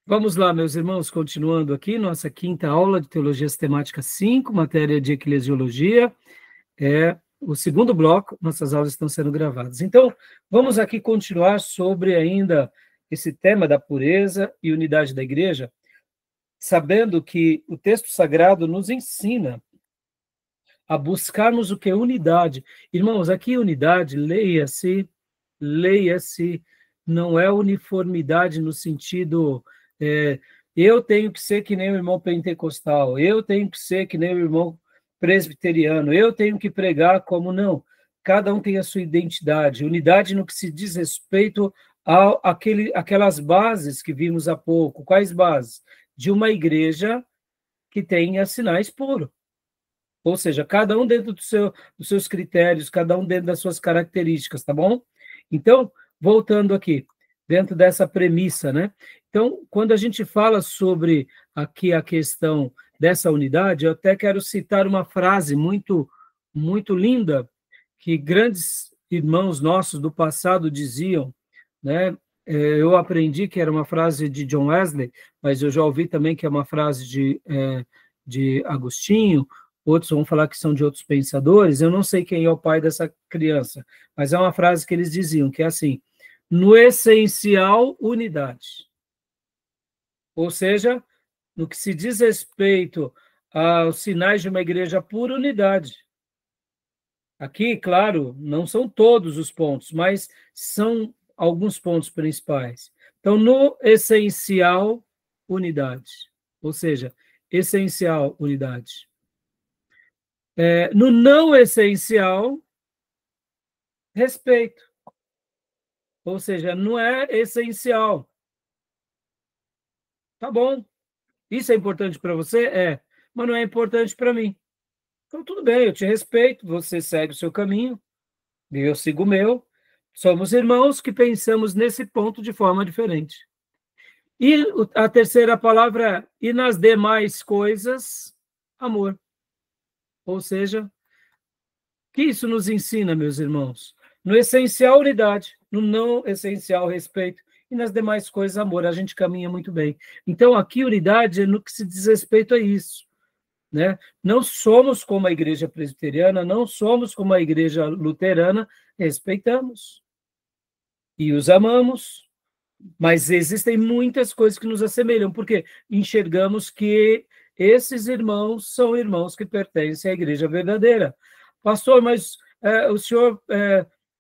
Vamos lá, meus irmãos, continuando aqui, nossa quinta aula de Teologia Sistemática 5, matéria de Eclesiologia, é o segundo bloco, nossas aulas estão sendo gravadas. Então, vamos aqui continuar sobre ainda esse tema da pureza e unidade da igreja, sabendo que o texto sagrado nos ensina a buscarmos o que é unidade. Irmãos, aqui unidade, leia-se, não é uniformidade no sentido, eu tenho que ser que nem o irmão pentecostal, eu tenho que ser que nem o irmão presbiteriano, eu tenho que pregar como não. Cada um tem a sua identidade, unidade no que se diz respeito aquelas bases que vimos há pouco. Quais bases? De uma igreja que tenha sinais puros. Ou seja, cada um dentro dos seus critérios, cada um dentro das suas características, tá bom? Então, voltando aqui, dentro dessa premissa, né? Então, quando a gente fala sobre aqui a questão dessa unidade, eu até quero citar uma frase muito, muito linda que grandes irmãos nossos do passado diziam, né? Eu aprendi que era uma frase de John Wesley, mas eu já ouvi também que é uma frase de Agostinho. Outros vão falar que são de outros pensadores, eu não sei quem é o pai dessa criança, mas é uma frase que eles diziam, que é assim, no essencial, unidade. Ou seja, no que se diz respeito aos sinais de uma igreja pura, unidade. Aqui, claro, não são todos os pontos, mas são alguns pontos principais. Então, no essencial, unidade. Ou seja, essencial, unidade. No não essencial, respeito. Ou seja, não é essencial. Tá bom. Isso é importante para você? É. Mas não é importante para mim. Então, tudo bem, eu te respeito, você segue o seu caminho, eu sigo o meu. Somos irmãos que pensamos nesse ponto de forma diferente. E a terceira palavra é, e nas demais coisas, amor. Ou seja, o que isso nos ensina, meus irmãos? No essencial, unidade. No não essencial, respeito. E nas demais coisas, amor. A gente caminha muito bem. Então, aqui, unidade é no que se diz respeito a isso. Né? Não somos como a igreja presbiteriana, não somos como a igreja luterana, respeitamos. E os amamos. Mas existem muitas coisas que nos assemelham, porque enxergamos que esses irmãos são irmãos que pertencem à igreja verdadeira. Pastor, mas o senhor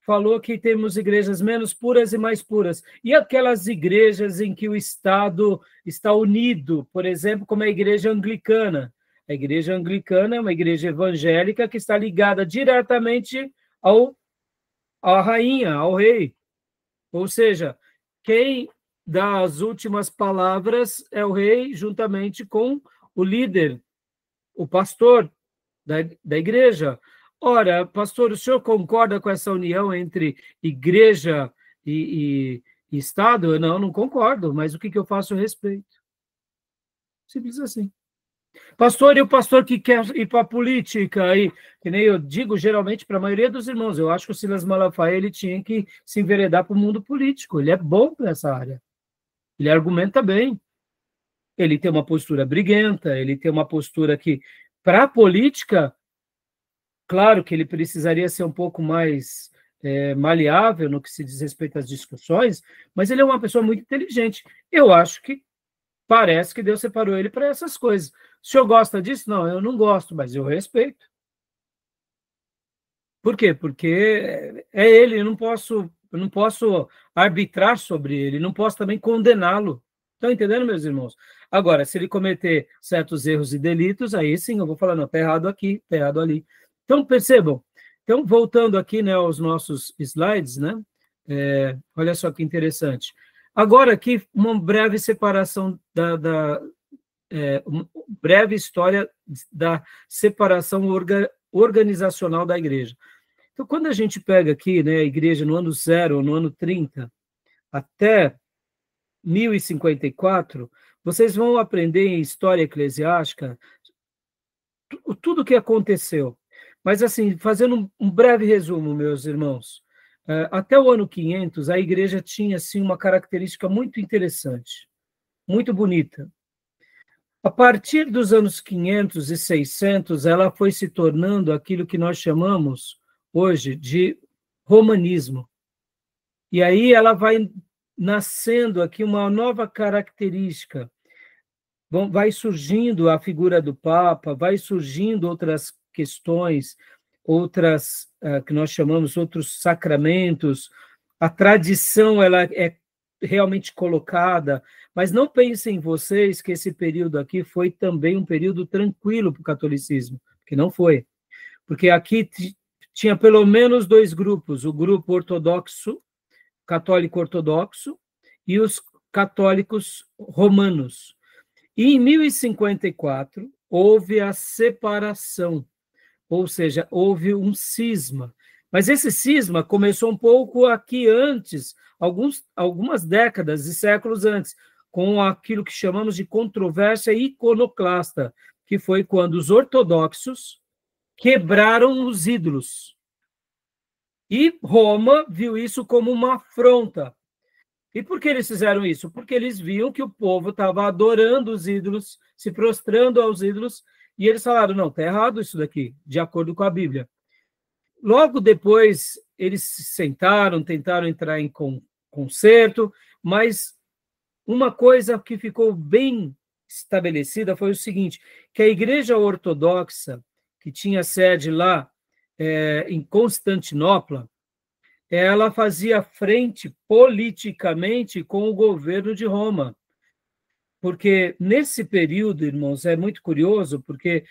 falou que temos igrejas menos puras e mais puras. E aquelas igrejas em que o Estado está unido, por exemplo, como a igreja anglicana? A igreja anglicana é uma igreja evangélica que está ligada diretamente à rainha, ao rei. Ou seja, quem dá as últimas palavras é o rei, juntamente com o líder, o pastor da igreja. Ora, pastor, o senhor concorda com essa união entre igreja e Estado? Eu não concordo, mas o que eu faço a respeito? Simples assim. Pastor, e o pastor que quer ir para a política, aí, que nem eu digo geralmente para a maioria dos irmãos, eu acho que o Silas Malafaia ele tinha que se enveredar para o mundo político, ele é bom nessa área, ele argumenta bem, ele tem uma postura briguenta, ele tem uma postura que, para a política, claro que ele precisaria ser um pouco mais maleável no que se diz respeito às discussões, mas ele é uma pessoa muito inteligente. Eu acho que parece que Deus separou ele para essas coisas. O senhor gosta disso? Não, eu não gosto, mas eu respeito. Por quê? Porque é ele, eu não posso arbitrar sobre ele, não posso também condená-lo. Estão entendendo, meus irmãos? Agora, se ele cometer certos erros e delitos, aí sim eu vou falar, não, está errado aqui, está errado ali. Então, percebam. Então, voltando aqui, né, aos nossos slides, né? Olha só que interessante. Agora aqui, uma breve separação uma breve história da separação organizacional da igreja. Então, quando a gente pega aqui, né, a igreja no ano 0, ou no ano 30, até 1054, vocês vão aprender em história eclesiástica tudo o que aconteceu. Mas, assim, fazendo um breve resumo, meus irmãos, até o ano 500, a igreja tinha, assim, uma característica muito interessante. muito bonita. A partir dos anos 500 e 600, ela foi se tornando aquilo que nós chamamos hoje de romanismo. E aí ela vai nascendo aqui uma nova característica. Vai surgindo a figura do Papa, vai surgindo outras questões, outras que nós chamamos outros sacramentos. A tradição ela é realmente colocada, mas não pensem vocês que esse período aqui foi também um período tranquilo para o catolicismo, que não foi. Porque aqui tinha pelo menos dois grupos, o grupo ortodoxo, católico ortodoxo, e os católicos romanos. E em 1054 houve a separação, ou seja, houve um cisma. Mas esse cisma começou um pouco aqui antes, algumas décadas e séculos antes, com aquilo que chamamos de controvérsia iconoclasta, que foi quando os ortodoxos quebraram os ídolos. E Roma viu isso como uma afronta. E por que eles fizeram isso? Porque eles viam que o povo estava adorando os ídolos, se prostrando aos ídolos, e eles falaram, não, está errado isso daqui, de acordo com a Bíblia. Logo depois, eles se sentaram, tentaram entrar em conserto, mas uma coisa que ficou bem estabelecida foi o seguinte, que a Igreja Ortodoxa, que tinha sede lá em Constantinopla, ela fazia frente politicamente com o governo de Roma. Porque nesse período, irmãos, é muito curioso, porque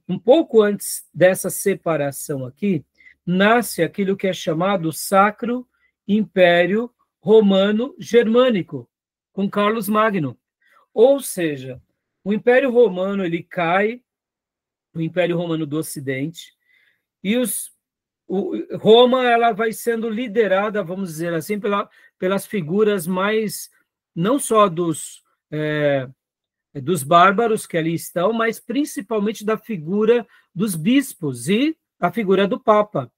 um pouco antes dessa separação aqui, nasce aquilo que é chamado Sacro Império Romano Germânico, com Carlos Magno. Ou seja, o Império Romano ele cai, o Império Romano do Ocidente, e Roma ela vai sendo liderada, vamos dizer assim, pelas figuras mais, não só dos bárbaros que ali estão, mas principalmente da figura dos bispos e a figura do Papa.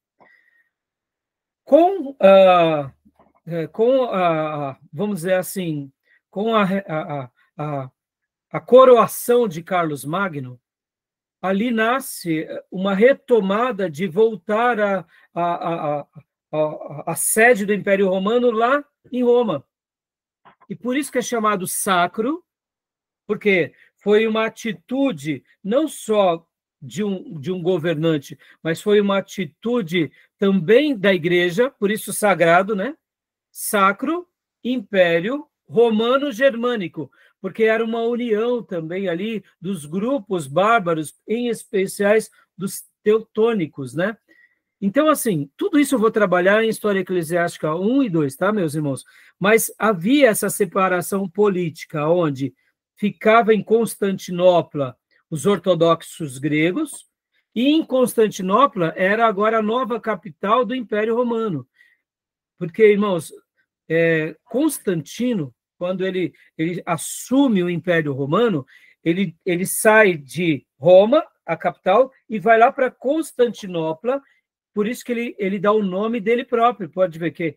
Vamos dizer assim, com a coroação de Carlos Magno, ali nasce uma retomada de voltar a sede do Império Romano lá em Roma. E por isso que é chamado sacro, porque foi uma atitude não só de um governante, mas foi uma atitude também da igreja, por isso sagrado, né? Sacro Império Romano Germânico, porque era uma união também ali dos grupos bárbaros, em especiais dos teutônicos, né? Então, assim, tudo isso eu vou trabalhar em História Eclesiástica 1 e 2, tá, meus irmãos? Mas havia essa separação política, onde ficava em Constantinopla os ortodoxos gregos, e em Constantinopla era agora a nova capital do Império Romano. Porque, irmãos, Constantino, quando ele assume o Império Romano, ele sai de Roma, a capital, e vai lá para Constantinopla, por isso que ele dá o nome dele próprio. Pode ver que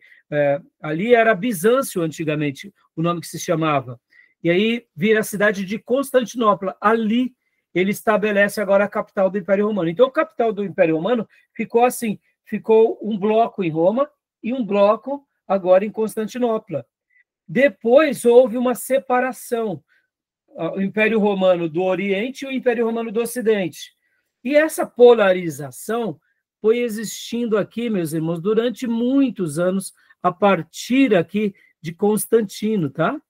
ali era Bizâncio antigamente, o nome que se chamava. E aí vira a cidade de Constantinopla. Ali ele estabelece agora a capital do Império Romano. Então, a capital do Império Romano ficou assim, ficou um bloco em Roma e um bloco agora em Constantinopla. Depois houve uma separação, o Império Romano do Oriente e o Império Romano do Ocidente. E essa polarização foi existindo aqui, meus irmãos, durante muitos anos, a partir aqui de Constantino, tá?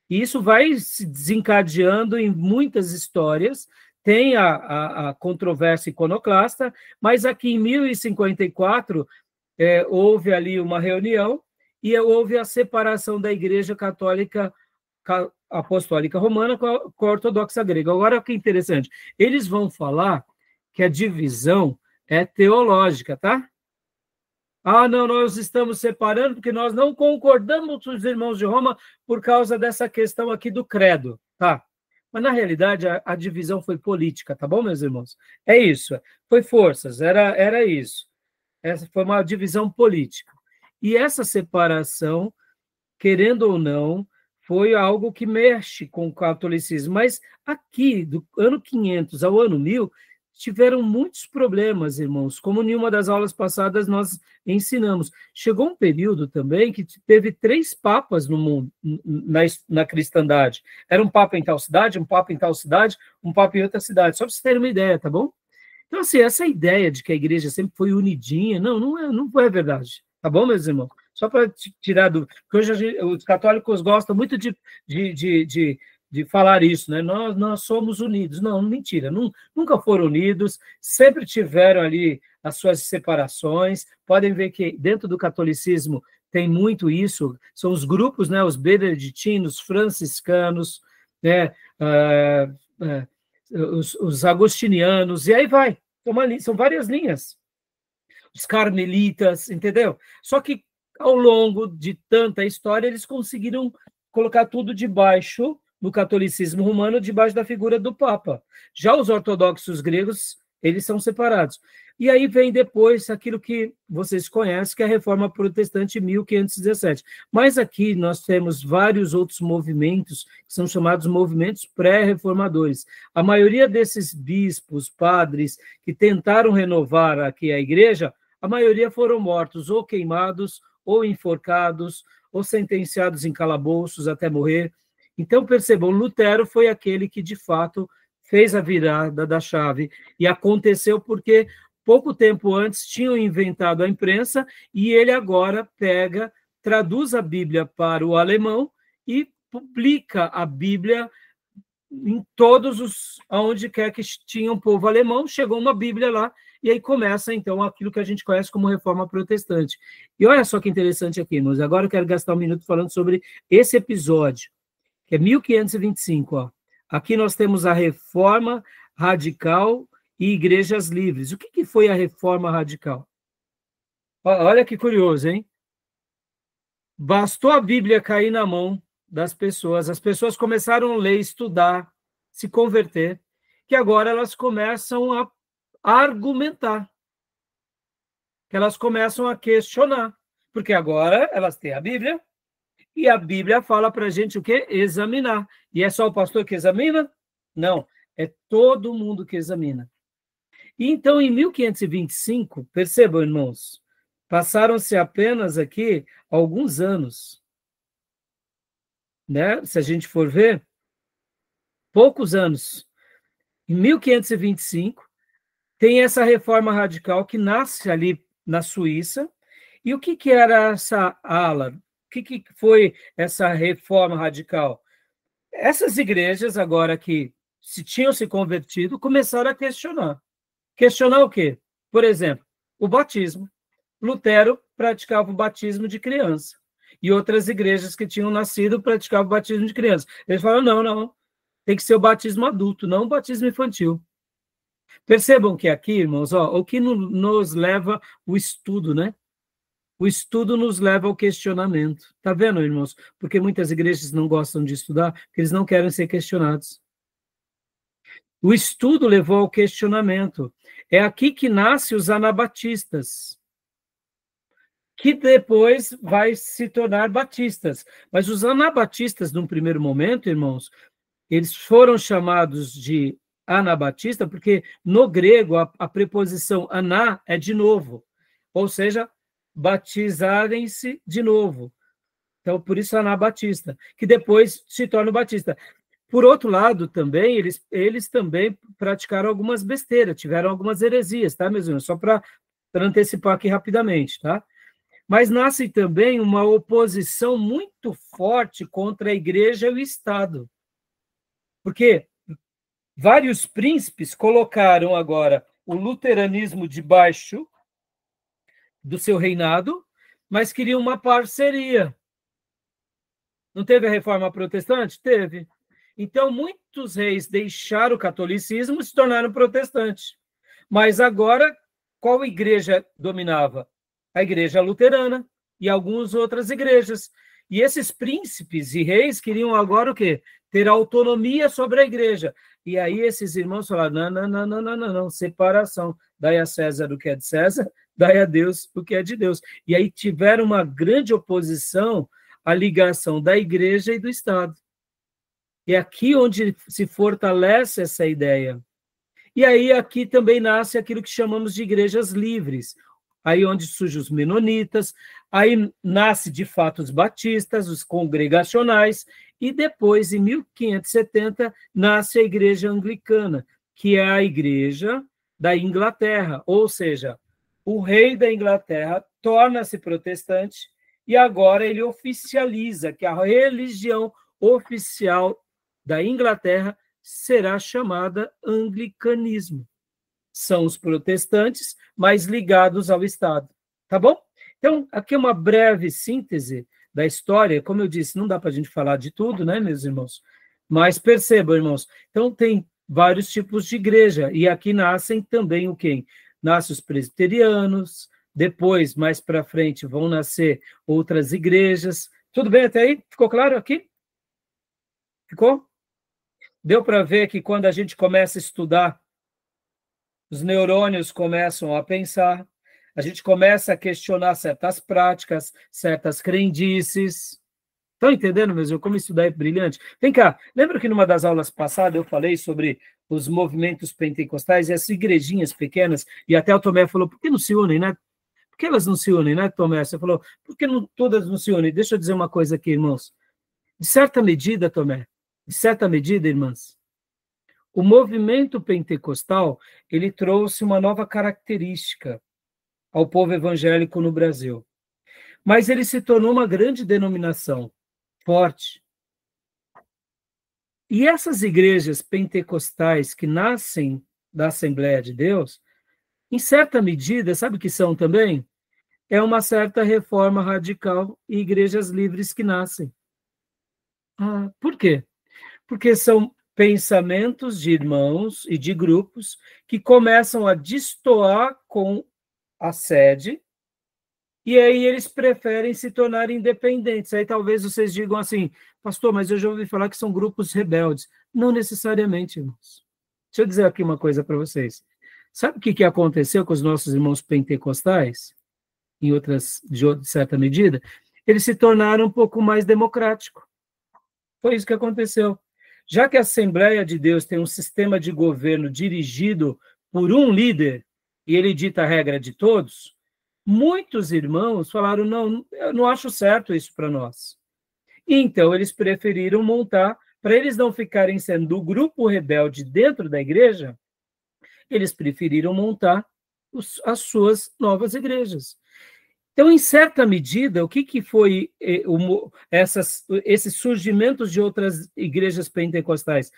E isso vai se desencadeando em muitas histórias, tem a controvérsia iconoclasta, mas aqui em 1054 houve ali uma reunião e houve a separação da Igreja Católica Apostólica Romana com a Ortodoxa Grega. Agora, o que é interessante, eles vão falar que a divisão é teológica, tá? Ah, não, nós estamos separando porque nós não concordamos com os irmãos de Roma por causa dessa questão aqui do credo, tá? Mas, na realidade, a divisão foi política, tá bom, meus irmãos? É isso, foi forças, era isso. Essa foi uma divisão política. E essa separação, querendo ou não, foi algo que mexe com o catolicismo. Mas aqui, do ano 500 ao ano 1000, tiveram muitos problemas, irmãos, como em uma das aulas passadas nós ensinamos. Chegou um período também que teve 3 papas no mundo, na cristandade. Era um papa em tal cidade, um papa em tal cidade, um papa em outra cidade, só para vocês terem uma ideia, tá bom? Então, assim, essa ideia de que a igreja sempre foi unidinha, não é verdade, tá bom, meus irmãos? Só para tirar do... Porque hoje os católicos gostam muito de falar isso, né? Nós somos unidos. Não, mentira, nunca foram unidos, sempre tiveram ali as suas separações. Podem ver que dentro do catolicismo tem muito isso, são os grupos, né? Os beneditinos, franciscanos, né? Os agostinianos, e aí vai. São várias linhas. Os carmelitas, entendeu? Só que ao longo de tanta história, eles conseguiram colocar tudo debaixo, no catolicismo romano, debaixo da figura do Papa. Já os ortodoxos gregos, eles são separados. E aí vem depois aquilo que vocês conhecem, que é a Reforma Protestante de 1517. Mas aqui nós temos vários outros movimentos, que são chamados movimentos pré-reformadores. A maioria desses bispos, padres, que tentaram renovar aqui a igreja, a maioria foram mortos, ou queimados, ou enforcados, ou sentenciados em calabouços até morrer. Então, percebam, Lutero foi aquele que, de fato, fez a virada da chave. E aconteceu porque, pouco tempo antes, tinham inventado a imprensa e ele agora traduz a Bíblia para o alemão e publica a Bíblia em aonde quer que tinha um povo alemão, chegou uma Bíblia lá, e aí começa, então, aquilo que a gente conhece como Reforma Protestante. E olha só que interessante aqui, irmãos, agora eu quero gastar um minuto falando sobre esse episódio, que é 1525, ó. Aqui nós temos a Reforma Radical e Igrejas Livres. O que foi a Reforma Radical? Olha que curioso, hein? Bastou a Bíblia cair na mão das pessoas, as pessoas começaram a ler, estudar, se converter, que agora elas começam a argumentar, que elas começam a questionar, porque agora elas têm a Bíblia, e a Bíblia fala para a gente o quê? Examinar. E é só o pastor que examina? Não, é todo mundo que examina. E então, em 1525, percebam, irmãos, passaram-se apenas aqui alguns anos, né? Se a gente for ver, poucos anos. Em 1525, tem essa reforma radical que nasce ali na Suíça. E o que era essa ala? O que foi essa reforma radical? Essas igrejas, agora que tinham se convertido, começaram a questionar. Questionar o quê? Por exemplo, o batismo. Lutero praticava o batismo de criança. E outras igrejas que tinham nascido praticavam o batismo de criança. Eles falaram, não, tem que ser o batismo adulto, não o batismo infantil. Percebam que aqui, irmãos, o que nos leva o estudo, né? O estudo nos leva ao questionamento. Tá vendo, irmãos? Porque muitas igrejas não gostam de estudar, porque eles não querem ser questionados. O estudo levou ao questionamento. É aqui que nascem os anabatistas, que depois vai se tornar batistas. Mas os anabatistas, num primeiro momento, irmãos, eles foram chamados de anabatista porque no grego a preposição aná é de novo, ou seja, batizarem-se de novo. Então, por isso anabatista, que depois se torna batista. Por outro lado, também, eles também praticaram algumas besteiras, tiveram algumas heresias, tá, meus irmãos? Só para antecipar aqui rapidamente, tá? Mas nasce também uma oposição muito forte contra a igreja e o Estado. Porque vários príncipes colocaram agora o luteranismo debaixo do seu reinado, mas queriam uma parceria. Não teve a reforma protestante? Teve. Então, muitos reis deixaram o catolicismo e se tornaram protestantes. Mas agora, qual igreja dominava? A igreja luterana e algumas outras igrejas. E esses príncipes e reis queriam agora o quê? Ter autonomia sobre a igreja. E aí esses irmãos falaram, não, separação. Dai a César o que é de César, dai a Deus o que é de Deus. E aí tiveram uma grande oposição a ligação da igreja e do Estado. E é aqui onde se fortalece essa ideia. E aí aqui também nasce aquilo que chamamos de igrejas livres, aí onde surgem os menonitas, aí nasce de fato os batistas, os congregacionais, e depois, em 1570, nasce a igreja anglicana, que é a igreja da Inglaterra, ou seja, o rei da Inglaterra torna-se protestante e agora ele oficializa que a religião oficial da Inglaterra será chamada anglicanismo. São os protestantes, mais ligados ao Estado. Tá bom? Então, aqui é uma breve síntese da história. Como eu disse, não dá para a gente falar de tudo, né, meus irmãos? Mas percebam, irmãos, então tem vários tipos de igreja, e aqui nascem também o quê? Nascem os presbiterianos, depois, mais para frente, vão nascer outras igrejas. Tudo bem até aí? Ficou claro aqui? Ficou? Deu para ver que quando a gente começa a estudar, os neurônios começam a pensar, a gente começa a questionar certas práticas, certas crendices. Estão entendendo, meus irmãos, como estudar é brilhante? Vem cá, lembra que numa das aulas passadas eu falei sobre os movimentos pentecostais e as igrejinhas pequenas, e até o Tomé falou, por que não se unem, né? Por que elas não se unem, né, Tomé? Você falou, por que não, todas não se unem? Deixa eu dizer uma coisa aqui, irmãos. De certa medida, Tomé, de certa medida, irmãs, o movimento pentecostal, ele trouxe uma nova característica ao povo evangélico no Brasil. Mas ele se tornou uma grande denominação, forte. E essas igrejas pentecostais que nascem da Assembleia de Deus, em certa medida, sabe o que são também? É uma certa reforma radical e igrejas livres que nascem. Por quê? Porque são pensamentos de irmãos e de grupos que começam a destoar com a sede, e aí eles preferem se tornar independentes. Aí talvez vocês digam assim, pastor, mas eu já ouvi falar que são grupos rebeldes. Não necessariamente, irmãos. Deixa eu dizer aqui uma coisa para vocês. Sabe o que aconteceu com os nossos irmãos pentecostais? De certa medida? Eles se tornaram um pouco mais democráticos. Foi isso que aconteceu. Já que a Assembleia de Deus tem um sistema de governo dirigido por um líder, e ele dita a regra de todos, muitos irmãos falaram, não, eu não acho certo isso para nós. Então, eles preferiram montar, para eles não ficarem sendo do grupo rebelde dentro da igreja, eles preferiram montar as suas novas igrejas. Então, em certa medida, o que foi esses surgimentos de outras igrejas pentecostais?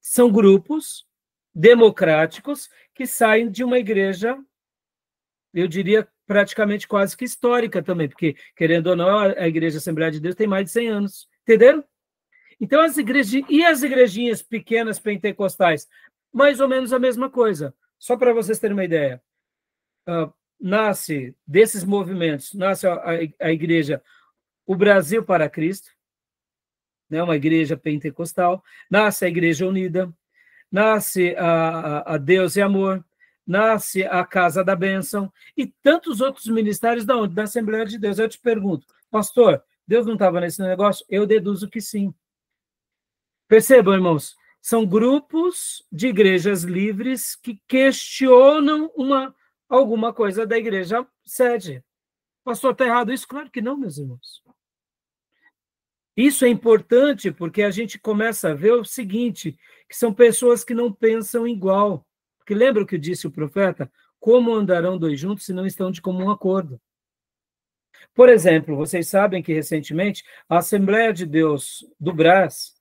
São grupos democráticos que saem de uma igreja, eu diria, praticamente quase que histórica também, porque, querendo ou não, a Igreja Assembleia de Deus tem mais de 100 anos. Entenderam? Então, as igrejinhas pequenas pentecostais? Mais ou menos a mesma coisa. Só para vocês terem uma ideia. Nasce desses movimentos, nasce a igreja O Brasil para Cristo, né, uma igreja pentecostal, nasce a Igreja Unida, nasce a Deus e Amor, nasce a Casa da Bênção e tantos outros ministérios da onde? Da Assembleia de Deus. Eu te pergunto, pastor, Deus não estava nesse negócio? Eu deduzo que sim. Percebam, irmãos, são grupos de igrejas livres que questionam alguma coisa da igreja sede. Pastor, está errado isso? Claro que não, meus irmãos. Isso é importante porque a gente começa a ver o seguinte, que são pessoas que não pensam igual. Porque lembra o que disse o profeta? Como andarão dois juntos se não estão de comum acordo? Por exemplo, vocês sabem que recentemente a Assembleia de Deus do Brás,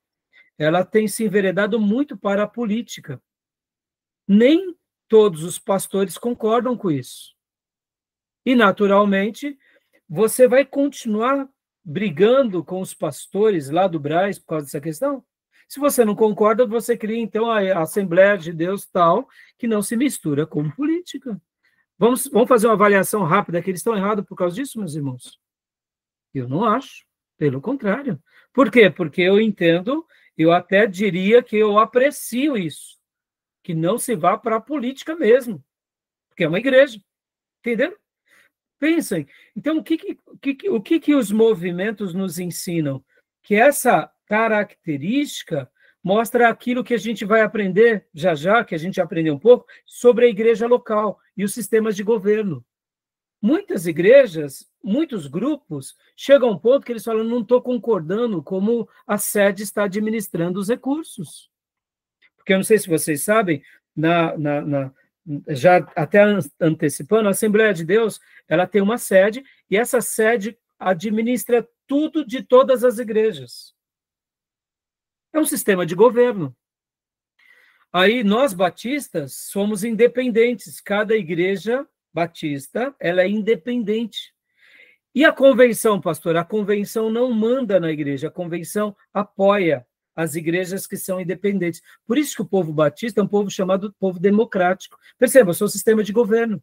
ela tem se enveredado muito para a política. Nem todos os pastores concordam com isso. E, naturalmente, você vai continuar brigando com os pastores lá do Brás por causa dessa questão? Se você não concorda, você cria, então, a Assembleia de Deus tal, que não se mistura com política. Vamos fazer uma avaliação rápida, que eles estão errados por causa disso, meus irmãos? Eu não acho. Pelo contrário. Por quê? Porque eu entendo, eu até diria que eu aprecio isso. Que não se vá para a política mesmo. Porque é uma igreja. Entenderam? Pensem. Então, o que os movimentos nos ensinam? Que essa característica mostra aquilo que a gente vai aprender já, que a gente aprendeu um pouco, sobre a igreja local e os sistemas de governo. Muitas igrejas, muitos grupos, chegam a um ponto que eles falam, não estou concordando como a sede está administrando os recursos. Porque eu não sei se vocês sabem, já até antecipando, a Assembleia de Deus, ela tem uma sede, e essa sede administra tudo de todas as igrejas. É um sistema de governo. Aí, nós batistas somos independentes, cada igreja batista, ela é independente. E a convenção, pastor? A convenção não manda na igreja, a convenção apoia as igrejas que são independentes. Por isso que o povo batista é um povo chamado povo democrático. Perceba, eu sou um sistema de governo.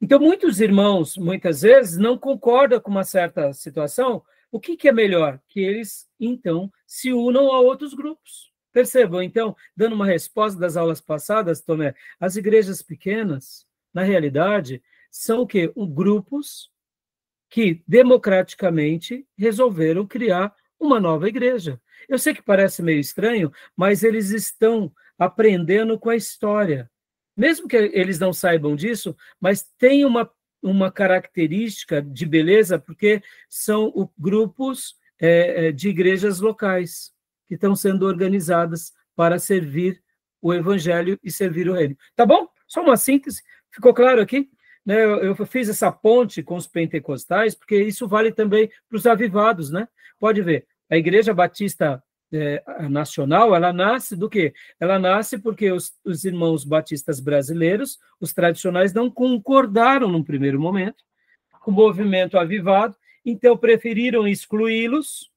Então, muitos irmãos, muitas vezes, não concordam com uma certa situação. O que é melhor? Que eles, então, se unam a outros grupos. Percebam, então, dando uma resposta das aulas passadas, Tomé, as igrejas pequenas, na realidade, são o quê? Grupos que, democraticamente, resolveram criar uma nova igreja. Eu sei que parece meio estranho, mas eles estão aprendendo com a história. Mesmo que eles não saibam disso, mas tem uma característica de beleza, porque são grupos de igrejas locais que estão sendo organizadas para servir o evangelho e servir o reino. Tá bom? Só uma síntese. Ficou claro aqui? Eu fiz essa ponte com os pentecostais, porque isso vale também para os avivados, né? Pode ver, a Igreja Batista Nacional, ela nasce do quê? Ela nasce porque os irmãos batistas brasileiros, os tradicionais, não concordaram num primeiro momento com o movimento avivado, então preferiram excluí-los,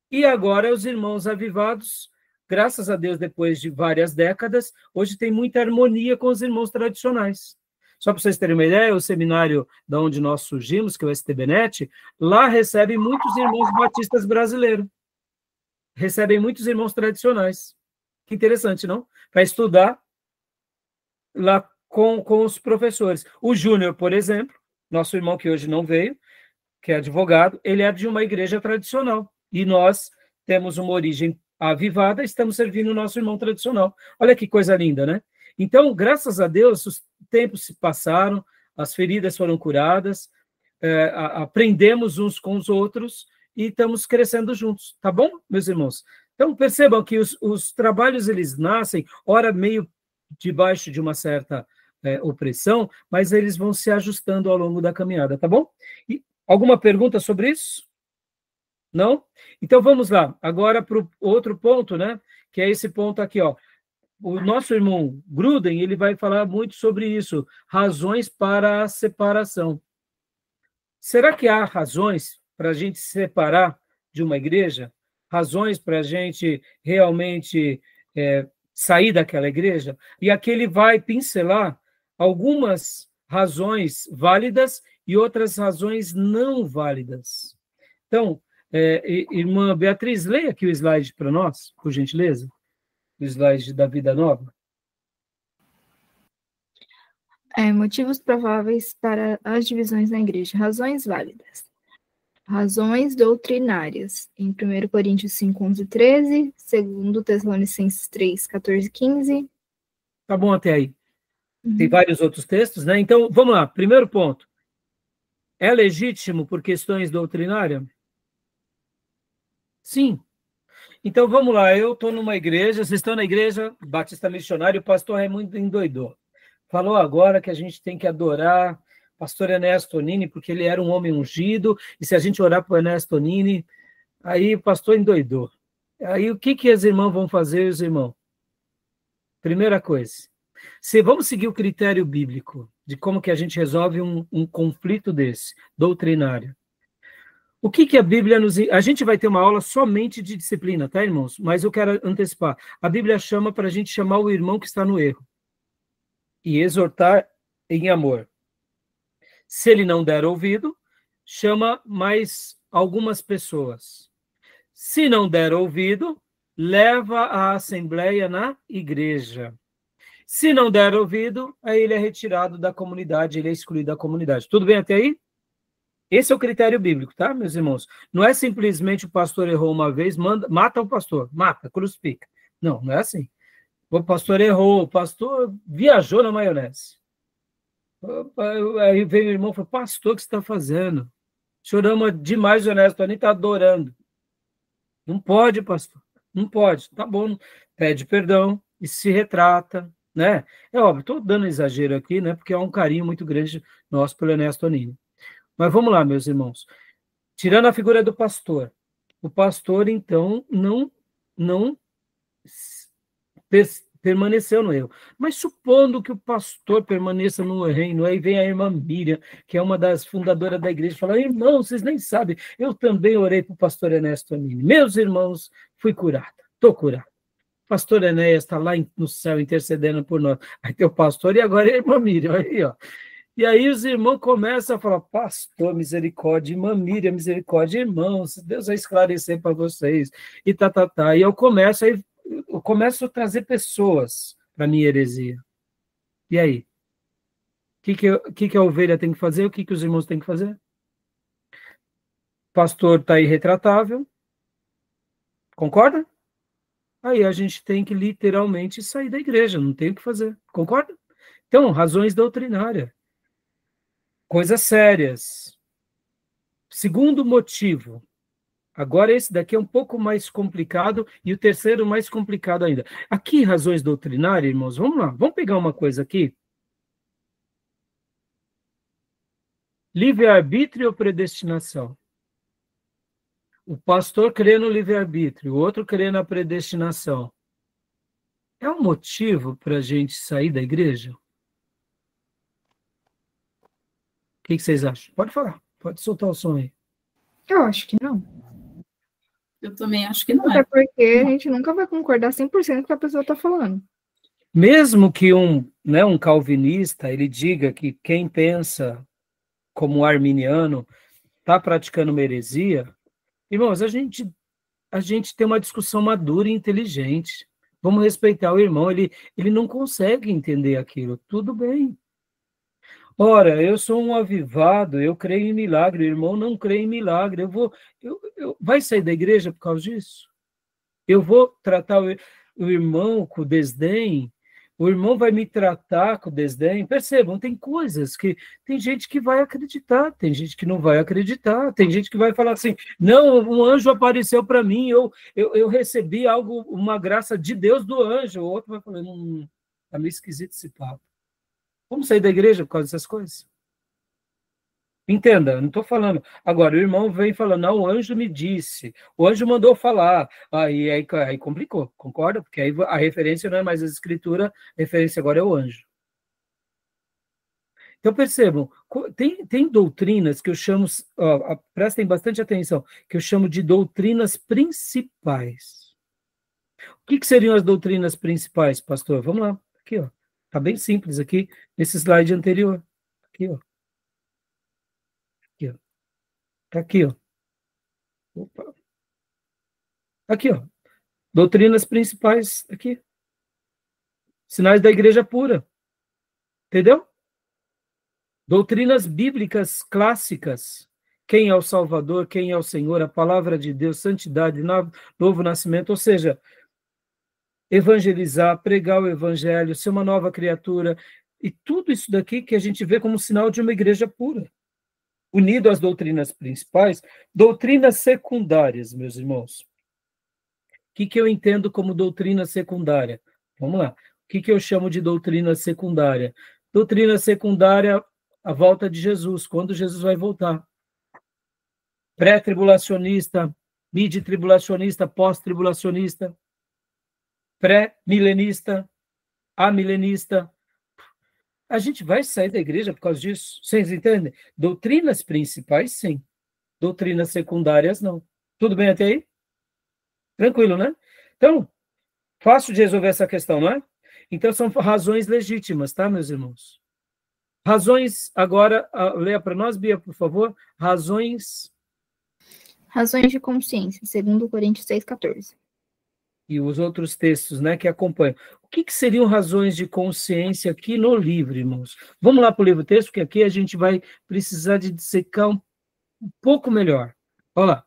e agora os irmãos avivados, graças a Deus, depois de várias décadas, hoje tem muita harmonia com os irmãos tradicionais. Só para vocês terem uma ideia, o seminário da onde nós surgimos, que é o STBnet, lá recebe muitos irmãos batistas brasileiros. Recebem muitos irmãos tradicionais. Que interessante, não? Para estudar lá com os professores. O Júnior, por exemplo, nosso irmão que hoje não veio, que é advogado, ele é de uma igreja tradicional. E nós temos uma origem avivada, estamos servindo o nosso irmão tradicional. Olha que coisa linda, né? Então, graças a Deus, os tempos se passaram, as feridas foram curadas, aprendemos uns com os outros e estamos crescendo juntos, tá bom, meus irmãos? Então, percebam que os trabalhos, eles nascem, ora meio debaixo de uma certa opressão, mas eles vão se ajustando ao longo da caminhada, tá bom? E alguma pergunta sobre isso? Não? Então, vamos lá. Agora para o outro ponto, né? Que é esse ponto aqui, ó. O nosso irmão Gruden, ele vai falar muito sobre isso, razões para a separação. Será que há razões para a gente se separar de uma igreja? Razões para a gente realmente sair daquela igreja? E aqui ele vai pincelar algumas razões válidas e outras razões não válidas. Então, irmã Beatriz, leia aqui o slide para nós, por gentileza. O slide da Vida Nova. Motivos prováveis para as divisões na igreja. Razões válidas. Razões doutrinárias. Em 1 Coríntios 5, 11 e 13, 2 Tessalonicenses 3, 14 e 15. Tá bom até aí. Tem vários outros textos, né? Então, vamos lá. Primeiro ponto. É legítimo por questões doutrinárias? Sim. Então, vamos lá, eu estou numa igreja, vocês estão na igreja Batista Missionário, o pastor Raimundo endoidou. Falou agora que a gente tem que adorar o pastor Ernesto Nini, porque ele era um homem ungido, e se a gente orar para o Ernesto Nini, aí o pastor endoidou. Aí o que as irmãs vão fazer, os irmãos? Primeira coisa, vamos seguir o critério bíblico de como que a gente resolve um conflito desse, doutrinário. O que a Bíblia nos... A gente vai ter uma aula somente de disciplina, tá, irmãos? Mas eu quero antecipar. A Bíblia chama para a gente chamar o irmão que está no erro e exortar em amor. Se ele não der ouvido, chama mais algumas pessoas. Se não der ouvido, leva a assembleia na igreja. Se não der ouvido, aí ele é retirado da comunidade, ele é excluído da comunidade. Tudo bem até aí? Esse é o critério bíblico, tá, meus irmãos? Não é simplesmente o pastor errou uma vez, mata o pastor, mata, crucifica. Não, não é assim. O pastor errou, o pastor viajou na maionese. Aí veio o irmão e falou, pastor, o que você está fazendo? O senhor ama demais o Ernesto, nem está adorando. Não pode, pastor, não pode. Tá bom, pede perdão e se retrata, né? É óbvio, estou dando exagero aqui, né? Porque há um carinho muito grande nosso pelo Ernesto Anini. Mas vamos lá, meus irmãos. Tirando a figura do pastor, o pastor, então, não permaneceu no erro. Mas supondo que o pastor permaneça no reino, aí vem a irmã Miriam, que é uma das fundadoras da igreja, e fala, irmão, vocês nem sabem, eu também orei para o pastor Ernesto Anini. Meus irmãos, fui curada, estou curada. Pastor Enéas está lá no céu intercedendo por nós. Aí tem o pastor e agora é a irmã Miriam, aí, ó. E aí os irmãos começam a falar, pastor, misericórdia, irmã Miriam, misericórdia, irmãos, Deus vai esclarecer para vocês, e tá. E eu começo a trazer pessoas para a minha heresia. E aí? O que a ovelha tem que fazer? O que os irmãos têm que fazer? O pastor está irretratável, concorda? Aí a gente tem que literalmente sair da igreja, não tem o que fazer, concorda? Então, razões doutrinárias. Coisas sérias. Segundo motivo, agora esse daqui é um pouco mais complicado e o terceiro mais complicado ainda. Aqui, razões doutrinárias, irmãos, vamos lá, vamos pegar uma coisa aqui. Livre-arbítrio ou predestinação? O pastor crê no livre-arbítrio, o outro crê na predestinação. É um motivo para a gente sair da igreja? O que vocês acham? Pode falar, pode soltar o som aí. Eu acho que não. Eu também acho que não Até porque a gente nunca vai concordar 100% com o que a pessoa está falando. Mesmo que um calvinista, ele diga que quem pensa como arminiano está praticando uma heresia, irmãos, a gente tem uma discussão madura e inteligente. Vamos respeitar o irmão, ele não consegue entender aquilo. Tudo bem. Ora, eu sou um avivado, eu creio em milagre, o irmão não crê em milagre. Vai sair da igreja por causa disso? Eu vou tratar o irmão com desdém? O irmão vai me tratar com desdém? Percebam, tem coisas que tem gente que vai acreditar, tem gente que não vai acreditar, tem gente que vai falar assim, não, um anjo apareceu para mim, eu recebi algo, uma graça de Deus do anjo. O outro vai falar, tá meio esquisito esse papo. Vamos sair da igreja por causa dessas coisas? Entenda, não estou falando. Agora, o irmão vem falando, não, o anjo me disse, o anjo mandou falar. Aí complicou, concorda? Porque aí a referência não é mais a escritura, a referência agora é o anjo. Então, percebam, tem doutrinas que eu chamo, prestem bastante atenção, que eu chamo de doutrinas principais. O que seriam as doutrinas principais, pastor? Vamos lá, aqui, ó. Está bem simples aqui, nesse slide anterior. Aqui, ó. Aqui, ó. Tá aqui, ó. Opa. Aqui, ó. Doutrinas principais, aqui. Sinais da igreja pura. Entendeu? Doutrinas bíblicas clássicas. Quem é o Salvador, quem é o Senhor, a palavra de Deus, santidade, novo nascimento, ou seja, evangelizar, pregar o evangelho, ser uma nova criatura, e tudo isso daqui que a gente vê como sinal de uma igreja pura. Unido às doutrinas principais, doutrinas secundárias, meus irmãos. O que eu entendo como doutrina secundária? Vamos lá. O que eu chamo de doutrina secundária? Doutrina secundária, a volta de Jesus, quando Jesus vai voltar. Pré-tribulacionista, mid-tribulacionista, pós-tribulacionista, pré-milenista, amilenista. A gente vai sair da igreja por causa disso. Vocês entendem? Doutrinas principais, sim. Doutrinas secundárias, não. Tudo bem até aí? Tranquilo, né? Então, fácil de resolver essa questão, não é? Então, são razões legítimas, tá, meus irmãos? Razões, agora, leia para nós, Bia, por favor. Razões de consciência, segundo Coríntios 6,14. e os outros textos, né, que acompanham. O que seriam razões de consciência aqui no livro, irmãos? Vamos lá para o livro texto, porque aqui a gente vai precisar de dissecar um pouco melhor. Olha lá.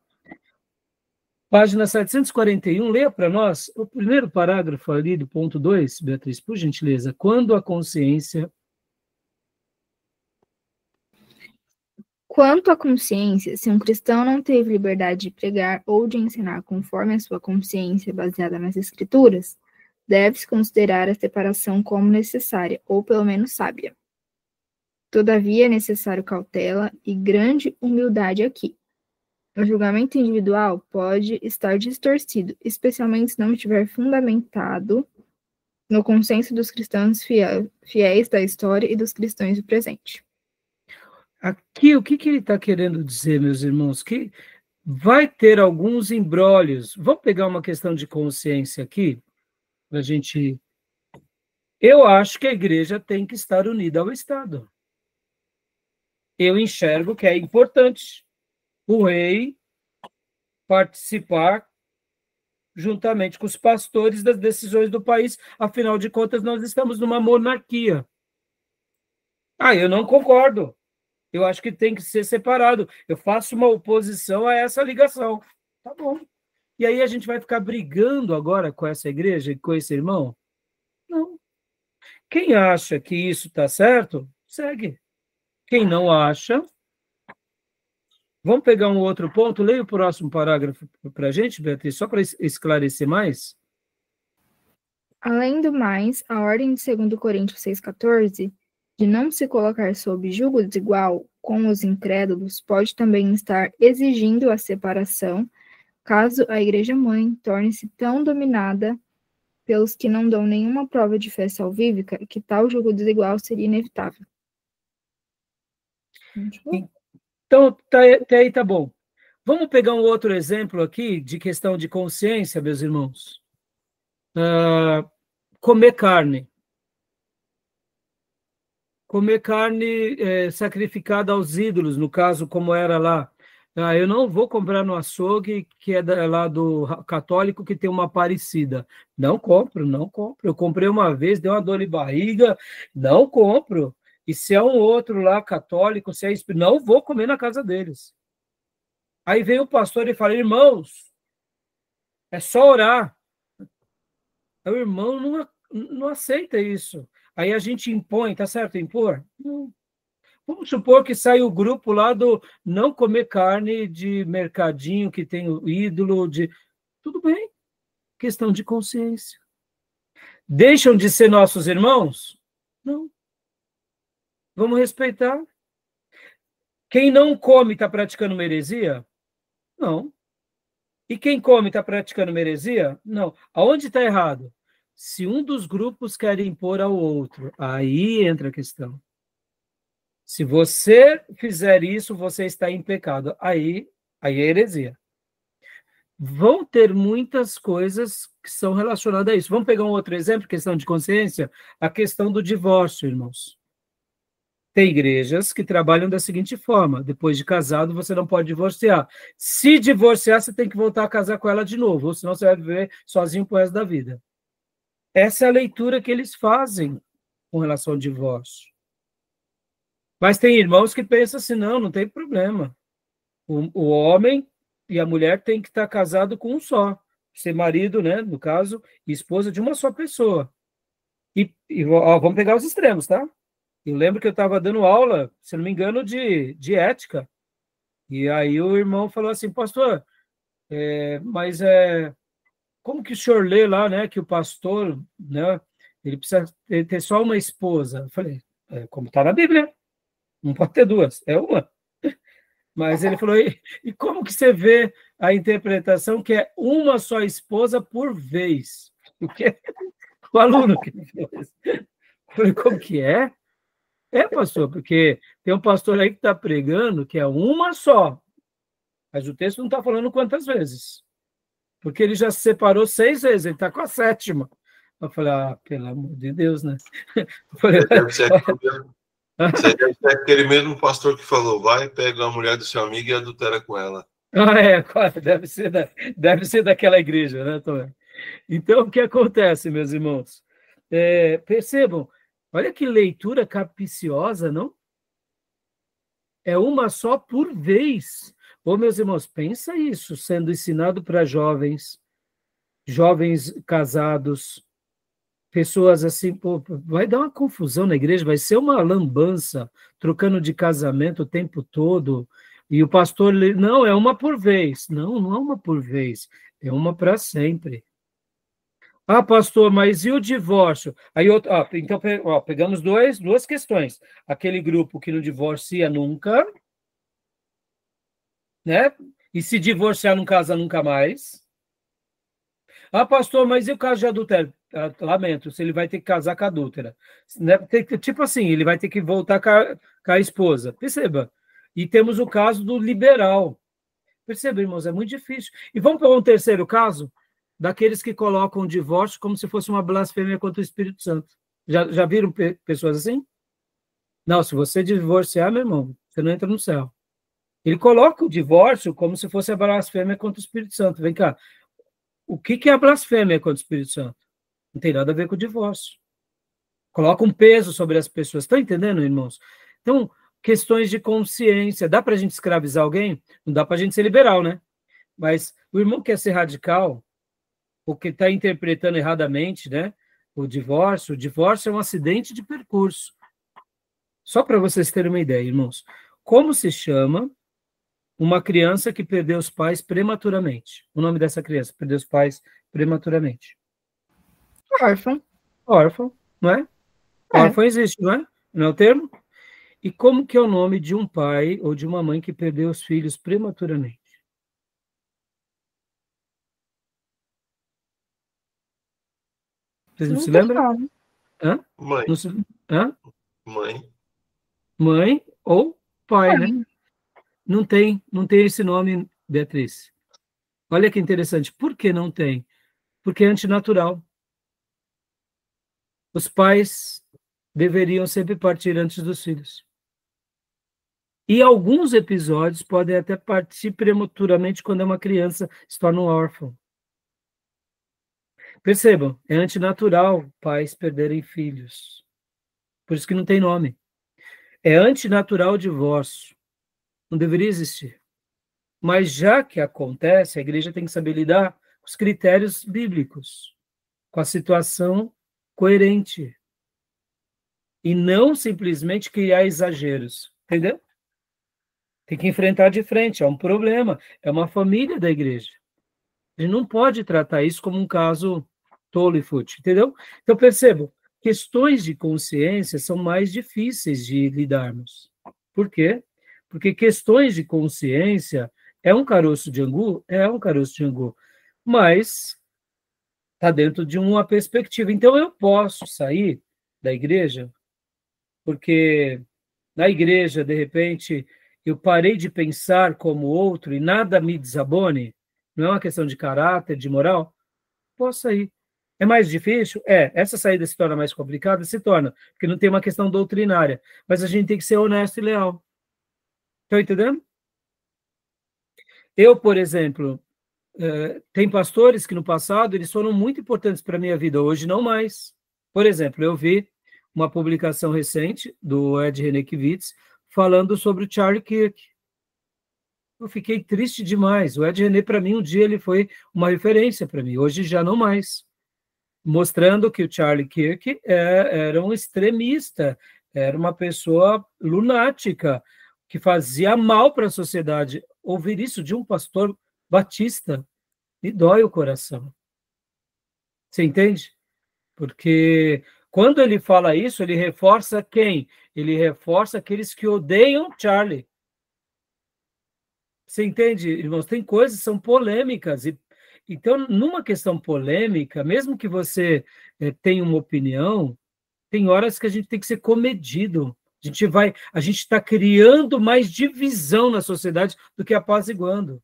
Página 741, leia para nós o primeiro parágrafo ali do ponto 2, Beatriz, por gentileza. Quando a consciência... Quanto à consciência, se um cristão não teve liberdade de pregar ou de ensinar conforme a sua consciência baseada nas Escrituras, deve-se considerar a separação como necessária, ou pelo menos sábia. Todavia, é necessário cautela e grande humildade aqui. O julgamento individual pode estar distorcido, especialmente se não estiver fundamentado no consenso dos cristãos fiéis da história e dos cristãos do presente. Aqui, o que ele está querendo dizer, meus irmãos? Que vai ter alguns embrólios. Vamos pegar uma questão de consciência aqui, para a gente... Eu acho que a igreja tem que estar unida ao Estado. Eu enxergo que é importante o rei participar juntamente com os pastores das decisões do país. Afinal de contas, nós estamos numa monarquia. Eu não concordo. Eu acho que tem que ser separado. Eu faço uma oposição a essa ligação. Tá bom. E aí a gente vai ficar brigando agora com essa igreja e com esse irmão? Não. Quem acha que isso está certo, segue. Quem não acha... Vamos pegar um outro ponto? Leia o próximo parágrafo para a gente, Beatriz, só para esclarecer mais. Além do mais, a ordem de 2 Coríntios 6,14, de não se colocar sob julgo desigual com os incrédulos, pode também estar exigindo a separação, caso a igreja-mãe torne-se tão dominada pelos que não dão nenhuma prova de fé salvífica que tal julgo desigual seria inevitável. Então, até aí tá bom. Vamos pegar um outro exemplo aqui de questão de consciência, meus irmãos. Comer carne. Comer carne sacrificada aos ídolos, no caso, como era lá. Eu não vou comprar no açougue, que é lá do católico, que tem uma parecida. Não compro. Eu comprei uma vez, deu uma dor de barriga, não compro. E se é um outro lá católico, se é não vou comer na casa deles. Aí vem o pastor e fala, irmãos, é só orar. O irmão não aceita isso. Aí a gente impõe, tá certo impor? Não. Vamos supor que sai o grupo lá do não comer carne de mercadinho que tem o ídolo de... Tudo bem, questão de consciência. Deixam de ser nossos irmãos? Não. Vamos respeitar. Quem não come está praticando uma heresia? Não. E quem come está praticando uma heresia? Não. Aonde está errado? Se um dos grupos quer impor ao outro, aí entra a questão. Se você fizer isso, você está em pecado. Aí é heresia. Vão ter muitas coisas que são relacionadas a isso. Vamos pegar um outro exemplo, questão de consciência? A questão do divórcio, irmãos. Tem igrejas que trabalham da seguinte forma: depois de casado, você não pode divorciar. Se divorciar, você tem que voltar a casar com ela de novo, ou senão você vai viver sozinho pro resto da vida. Essa é a leitura que eles fazem com relação ao divórcio. Mas tem irmãos que pensam assim, não tem problema. O homem e a mulher têm que estar casados com um só. Ser marido, né, no caso, e esposa de uma só pessoa. Vamos pegar os extremos, tá? Eu lembro que eu estava dando aula, se não me engano, de ética. E aí o irmão falou assim, pastor, como que o senhor lê lá, né, que o pastor, né, ele precisa ter só uma esposa? Eu falei, como está na Bíblia, não pode ter duas, é uma. Mas ele falou, e como que você vê a interpretação que é uma só esposa por vez? Porque o aluno que me fez. Eu falei, como que é? Pastor, porque tem um pastor aí que está pregando que é uma só, mas o texto não está falando quantas vezes, porque ele já se separou 6 vezes, ele está com a 7ª. Eu falei, pelo amor de Deus, né? Eu falei, deve ser aquele mesmo pastor que falou, vai, pega a mulher do seu amigo e adultera com ela. Deve ser daquela igreja, né, Tom? Então, o que acontece, meus irmãos? Percebam, olha que leitura capciosa, não? É uma só por vez. Ô, meus irmãos, pensa isso, sendo ensinado para jovens casados, pessoas assim, pô, vai dar uma confusão na igreja, vai ser uma lambança, trocando de casamento o tempo todo, e o pastor, não, é uma por vez. Não, não é uma por vez, é uma para sempre. Ah, pastor, mas e o divórcio? Aí, então, pegamos duas questões. Aquele grupo que não divorcia nunca, né? E se divorciar não casa nunca mais. Ah, pastor, mas e o caso de adultério? Lamento, se ele vai ter que casar com a adúltera. Né? Tipo assim, ele vai ter que voltar com a esposa. Perceba. E temos o caso do liberal. Perceba, irmãos, é muito difícil. E vamos para um terceiro caso, daqueles que colocam o divórcio como se fosse uma blasfêmia contra o Espírito Santo. Já viram pessoas assim? Não, se você divorciar, meu irmão, você não entra no céu. Ele coloca o divórcio como se fosse a blasfêmia contra o Espírito Santo. Vem cá. O que é a blasfêmia contra o Espírito Santo? Não tem nada a ver com o divórcio. Coloca um peso sobre as pessoas. Estão entendendo, irmãos? Então, questões de consciência. Dá para a gente escravizar alguém? Não dá para a gente ser liberal, né? Mas o irmão quer ser radical, porque está interpretando erradamente, né? O divórcio é um acidente de percurso. Só para vocês terem uma ideia, irmãos. Como se chama uma criança que perdeu os pais prematuramente? O nome dessa criança, perdeu os pais prematuramente. Órfão. Órfão, não é? Órfão existe, não é? Não é o termo? E como que é o nome de um pai ou de uma mãe que perdeu os filhos prematuramente? Vocês não se lembram? Hã? Mãe. Não se... Hã? Mãe. Mãe ou pai, né? Não tem esse nome, Beatriz. Olha que interessante. Por que não tem? Porque é antinatural. Os pais deveriam sempre partir antes dos filhos. E alguns episódios podem até partir prematuramente quando é uma criança se torna um órfão. Percebam, é antinatural pais perderem filhos. Por isso que não tem nome. É antinatural o divórcio. Não deveria existir. Mas já que acontece, a igreja tem que saber lidar com os critérios bíblicos, com a situação coerente. E não simplesmente criar exageros. Entendeu? Tem que enfrentar de frente. É um problema. É uma família da igreja. A gente não pode tratar isso como um caso tolo e fútil, entendeu? Então, percebam, questões de consciência são mais difíceis de lidarmos. Por quê? Porque questões de consciência é um caroço de angu? É um caroço de angu. Mas está dentro de uma perspectiva. Então, eu posso sair da igreja porque na igreja, de repente, eu parei de pensar como outro e nada me desabone. Não é uma questão de caráter, de moral? Posso sair. É mais difícil? Essa saída se torna mais complicada? Se torna, porque não tem uma questão doutrinária. Mas a gente tem que ser honesto e leal. Estão entendendo? Eu, por exemplo, tem pastores que no passado eles foram muito importantes para a minha vida, hoje não mais. Por exemplo, eu vi uma publicação recente do Ed Renekiewicz falando sobre o Charlie Kirk. Eu fiquei triste demais. O Ed René, para mim, um dia ele foi uma referência para mim, hoje já não mais. Mostrando que o Charlie Kirk era um extremista, era uma pessoa lunática, que fazia mal para a sociedade. Ouvir isso de um pastor batista me dói o coração. Você entende? Porque quando ele fala isso, ele reforça quem? Ele reforça aqueles que odeiam Charlie. Você entende, irmãos? Tem coisas que são polêmicas. Então, numa questão polêmica, mesmo que você tenha uma opinião, tem horas que a gente tem que ser comedido. A gente está criando mais divisão na sociedade do que apaziguando.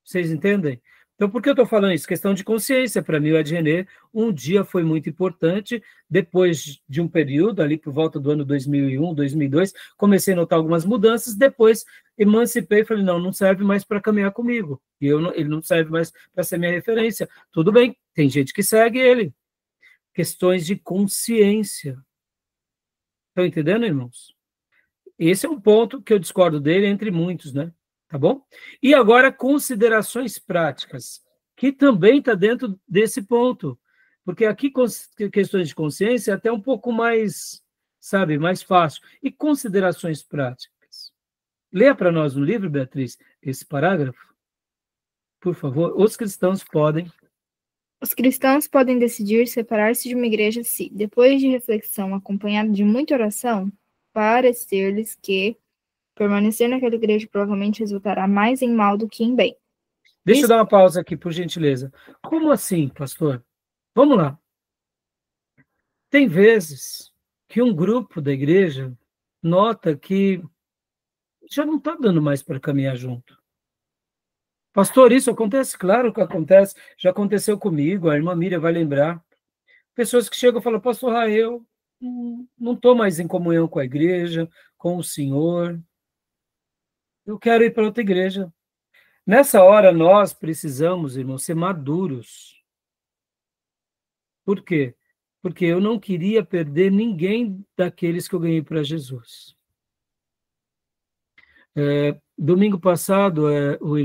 Vocês entendem? Então, por que eu estou falando isso? Questão de consciência. Para mim, o Ed René, um dia foi muito importante. Depois de um período, ali por volta do ano 2001, 2002, comecei a notar algumas mudanças. Depois, emancipei e falei, não serve mais para caminhar comigo. E ele não serve mais para ser minha referência. Tudo bem, tem gente que segue ele. Questões de consciência. Estão entendendo, irmãos? Esse é um ponto que eu discordo dele, entre muitos, né? Tá bom? E agora, considerações práticas, que também está dentro desse ponto. Porque aqui, questões de consciência é até um pouco mais, sabe, mais fácil. E considerações práticas. Leia para nós no livro, Beatriz, esse parágrafo. Por favor, os cristãos podem decidir separar-se de uma igreja se, depois de reflexão acompanhada de muita oração, parecer-lhes que permanecer naquela igreja provavelmente resultará mais em mal do que em bem. Deixa eu dar uma pausa aqui, por gentileza. Como assim, pastor? Vamos lá. Tem vezes que um grupo da igreja nota que já não está dando mais para caminhar junto. Pastor, isso acontece? Claro que acontece. Já aconteceu comigo, a irmã Miriam vai lembrar. Pessoas que chegam e falam, pastor, eu não estou mais em comunhão com a igreja, com o Senhor. Eu quero ir para outra igreja. Nessa hora, nós precisamos, irmãos, ser maduros. Por quê? Porque eu não queria perder ninguém daqueles que eu ganhei para Jesus. Domingo passado, um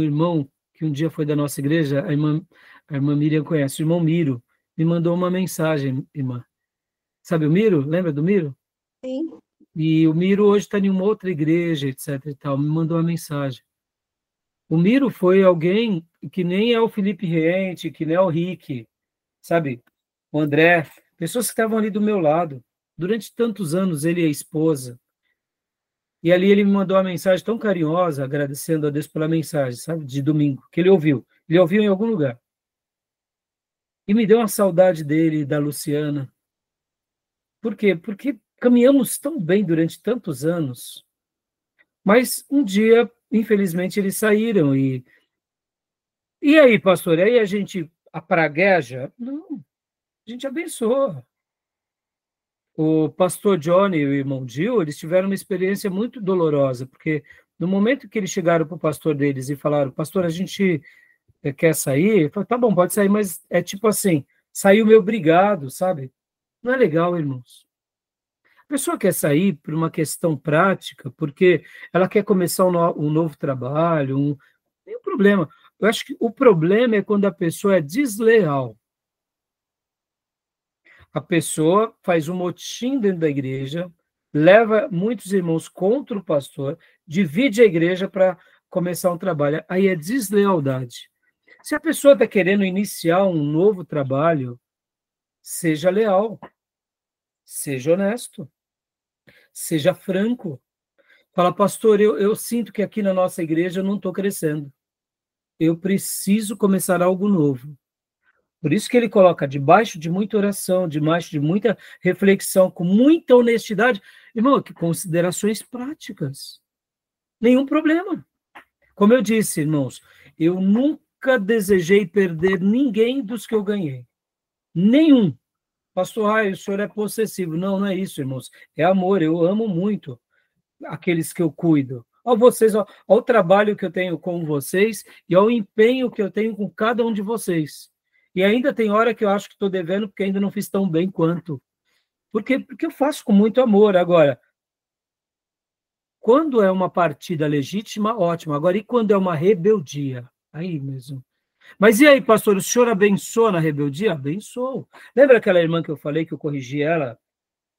irmão que um dia foi da nossa igreja, a irmã Miriam conhece, o irmão Miro, me mandou uma mensagem, irmã. Sabe o Miro? Lembra do Miro? Sim. E o Miro hoje está em uma outra igreja, etc. e tal, me mandou uma mensagem. O Miro foi alguém que nem é o Felipe Reente, que nem é o Rick, sabe? O André, pessoas que estavam ali do meu lado. Durante tantos anos, ele e a esposa. E ali ele me mandou uma mensagem tão carinhosa, agradecendo a Deus pela mensagem, sabe? De domingo, que ele ouviu. Ele ouviu em algum lugar. E me deu uma saudade dele, da Luciana. Por quê? Porque caminhamos tão bem durante tantos anos. Mas um dia, infelizmente, eles saíram. E aí, pastor? E aí a gente apragueja? Não, a gente abençoa. O pastor Johnny e o irmão Gil, eles tiveram uma experiência muito dolorosa, porque no momento que eles chegaram para o pastor deles e falaram, pastor, a gente quer sair, ele falou, tá bom, pode sair, mas é tipo assim, saiu meio obrigado, sabe? Não é legal, irmãos. A pessoa quer sair por uma questão prática, porque ela quer começar um novo trabalho, não tem problema. Eu acho que o problema é quando a pessoa é desleal. A pessoa faz um motim dentro da igreja, leva muitos irmãos contra o pastor, divide a igreja para começar um trabalho. Aí é deslealdade. Se a pessoa está querendo iniciar um novo trabalho, seja leal, seja honesto, seja franco. Fala, pastor, eu sinto que aqui na nossa igreja eu não estou crescendo. Eu preciso começar algo novo. Por isso que ele coloca debaixo de muita oração, debaixo de muita reflexão, com muita honestidade. Irmão, que considerações práticas. Nenhum problema. Como eu disse, irmãos, eu nunca desejei perder ninguém dos que eu ganhei. Nenhum. Pastor, o senhor é possessivo. Não é isso, irmãos. É amor, eu amo muito aqueles que eu cuido. Olha vocês, olha o trabalho que eu tenho com vocês e ao empenho que eu tenho com cada um de vocês. E ainda tem hora que eu acho que estou devendo porque ainda não fiz tão bem quanto. Porque eu faço com muito amor. Agora, quando é uma partida legítima, ótimo. Agora, e quando é uma rebeldia? Aí mesmo. Mas e aí, pastor, o senhor abençoa na rebeldia? Abençoou. Lembra aquela irmã que eu falei que eu corrigi ela,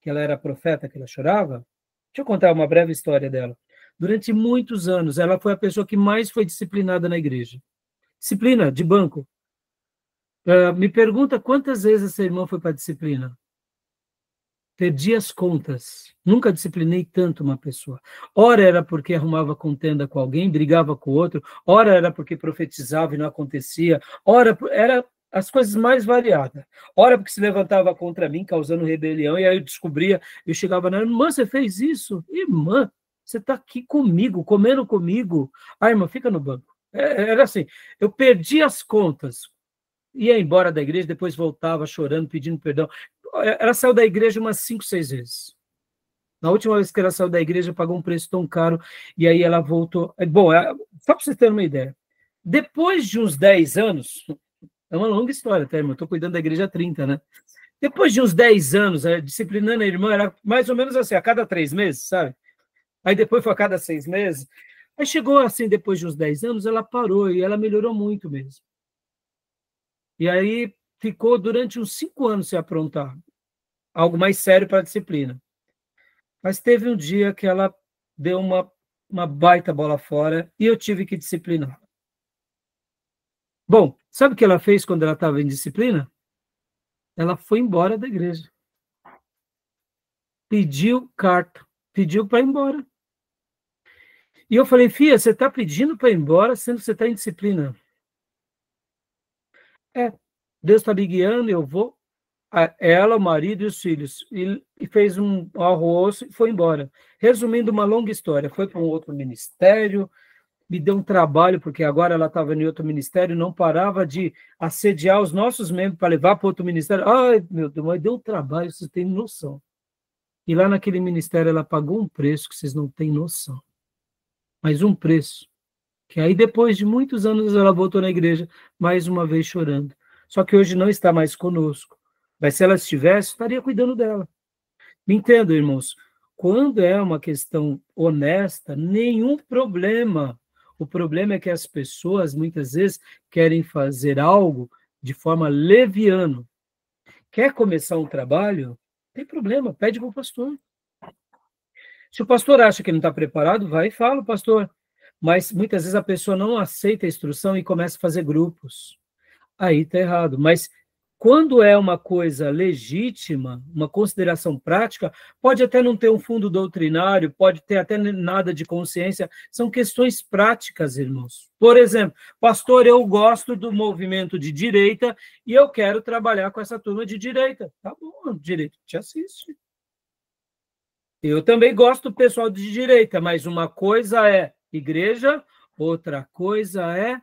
que ela era profeta, que ela chorava? Deixa eu contar uma breve história dela. Durante muitos anos, ela foi a pessoa que mais foi disciplinada na igreja. Disciplina de banco. Me pergunta quantas vezes essa irmã foi para a disciplina. Perdi as contas. Nunca disciplinei tanto uma pessoa. Ora era porque arrumava contenda com alguém, brigava com o outro. Ora era porque profetizava e não acontecia. Ora era as coisas mais variadas. Ora porque se levantava contra mim, causando rebelião. E aí eu descobria, eu chegava na irmã, você fez isso? Irmã, você está aqui comigo, comendo comigo. Ah, irmã, fica no banco. Era assim, eu perdi as contas, ia embora da igreja, depois voltava chorando, pedindo perdão. Ela saiu da igreja umas 5, 6 vezes. Na última vez que ela saiu da igreja, pagou um preço tão caro, e aí ela voltou. Bom, só para vocês terem uma ideia, depois de uns 10 anos, é uma longa história, tá, irmão? Estou cuidando da igreja há 30, né? Depois de uns 10 anos, disciplinando a irmã, era mais ou menos assim, a cada 3 meses, sabe? Aí depois foi a cada 6 meses. Aí chegou assim, depois de uns 10 anos, ela parou e ela melhorou muito mesmo. E aí ficou durante uns 5 anos se aprontar. Algo mais sério para a disciplina. Mas teve um dia que ela deu uma baita bola fora e eu tive que disciplinar. Bom, sabe o que ela fez quando ela estava em disciplina? Ela foi embora da igreja. Pediu carta. Pediu para ir embora. E eu falei, filha, você está pedindo para ir embora, sendo que você está em disciplina. Deus está me guiando, eu vou. Ela, o marido e os filhos. E fez um arroz e foi embora. Resumindo uma longa história, foi para um outro ministério, me deu um trabalho, porque agora ela estava em outro ministério, não parava de assediar os nossos membros para levar para outro ministério. Ai, meu Deus, mas deu um trabalho, vocês têm noção. E lá naquele ministério ela pagou um preço que vocês não têm noção. Mas um preço. Que aí depois de muitos anos ela voltou na igreja, mais uma vez chorando. Só que hoje não está mais conosco. Mas se ela estivesse, estaria cuidando dela. Me entendam, irmãos. Quando é uma questão honesta, nenhum problema. O problema é que as pessoas, muitas vezes, querem fazer algo de forma leviana. Quer começar um trabalho? Não tem problema, pede para o pastor. Se o pastor acha que ele não está preparado, vai e fala, pastor. Mas muitas vezes a pessoa não aceita a instrução e começa a fazer grupos. Aí está errado. Mas quando é uma coisa legítima, uma consideração prática, pode até não ter um fundo doutrinário, pode ter até nada de consciência, são questões práticas, irmãos. Por exemplo, pastor, eu gosto do movimento de direita e eu quero trabalhar com essa turma de direita. Tá bom, direito te assiste. Eu também gosto do pessoal de direita, mas uma coisa é igreja, outra coisa é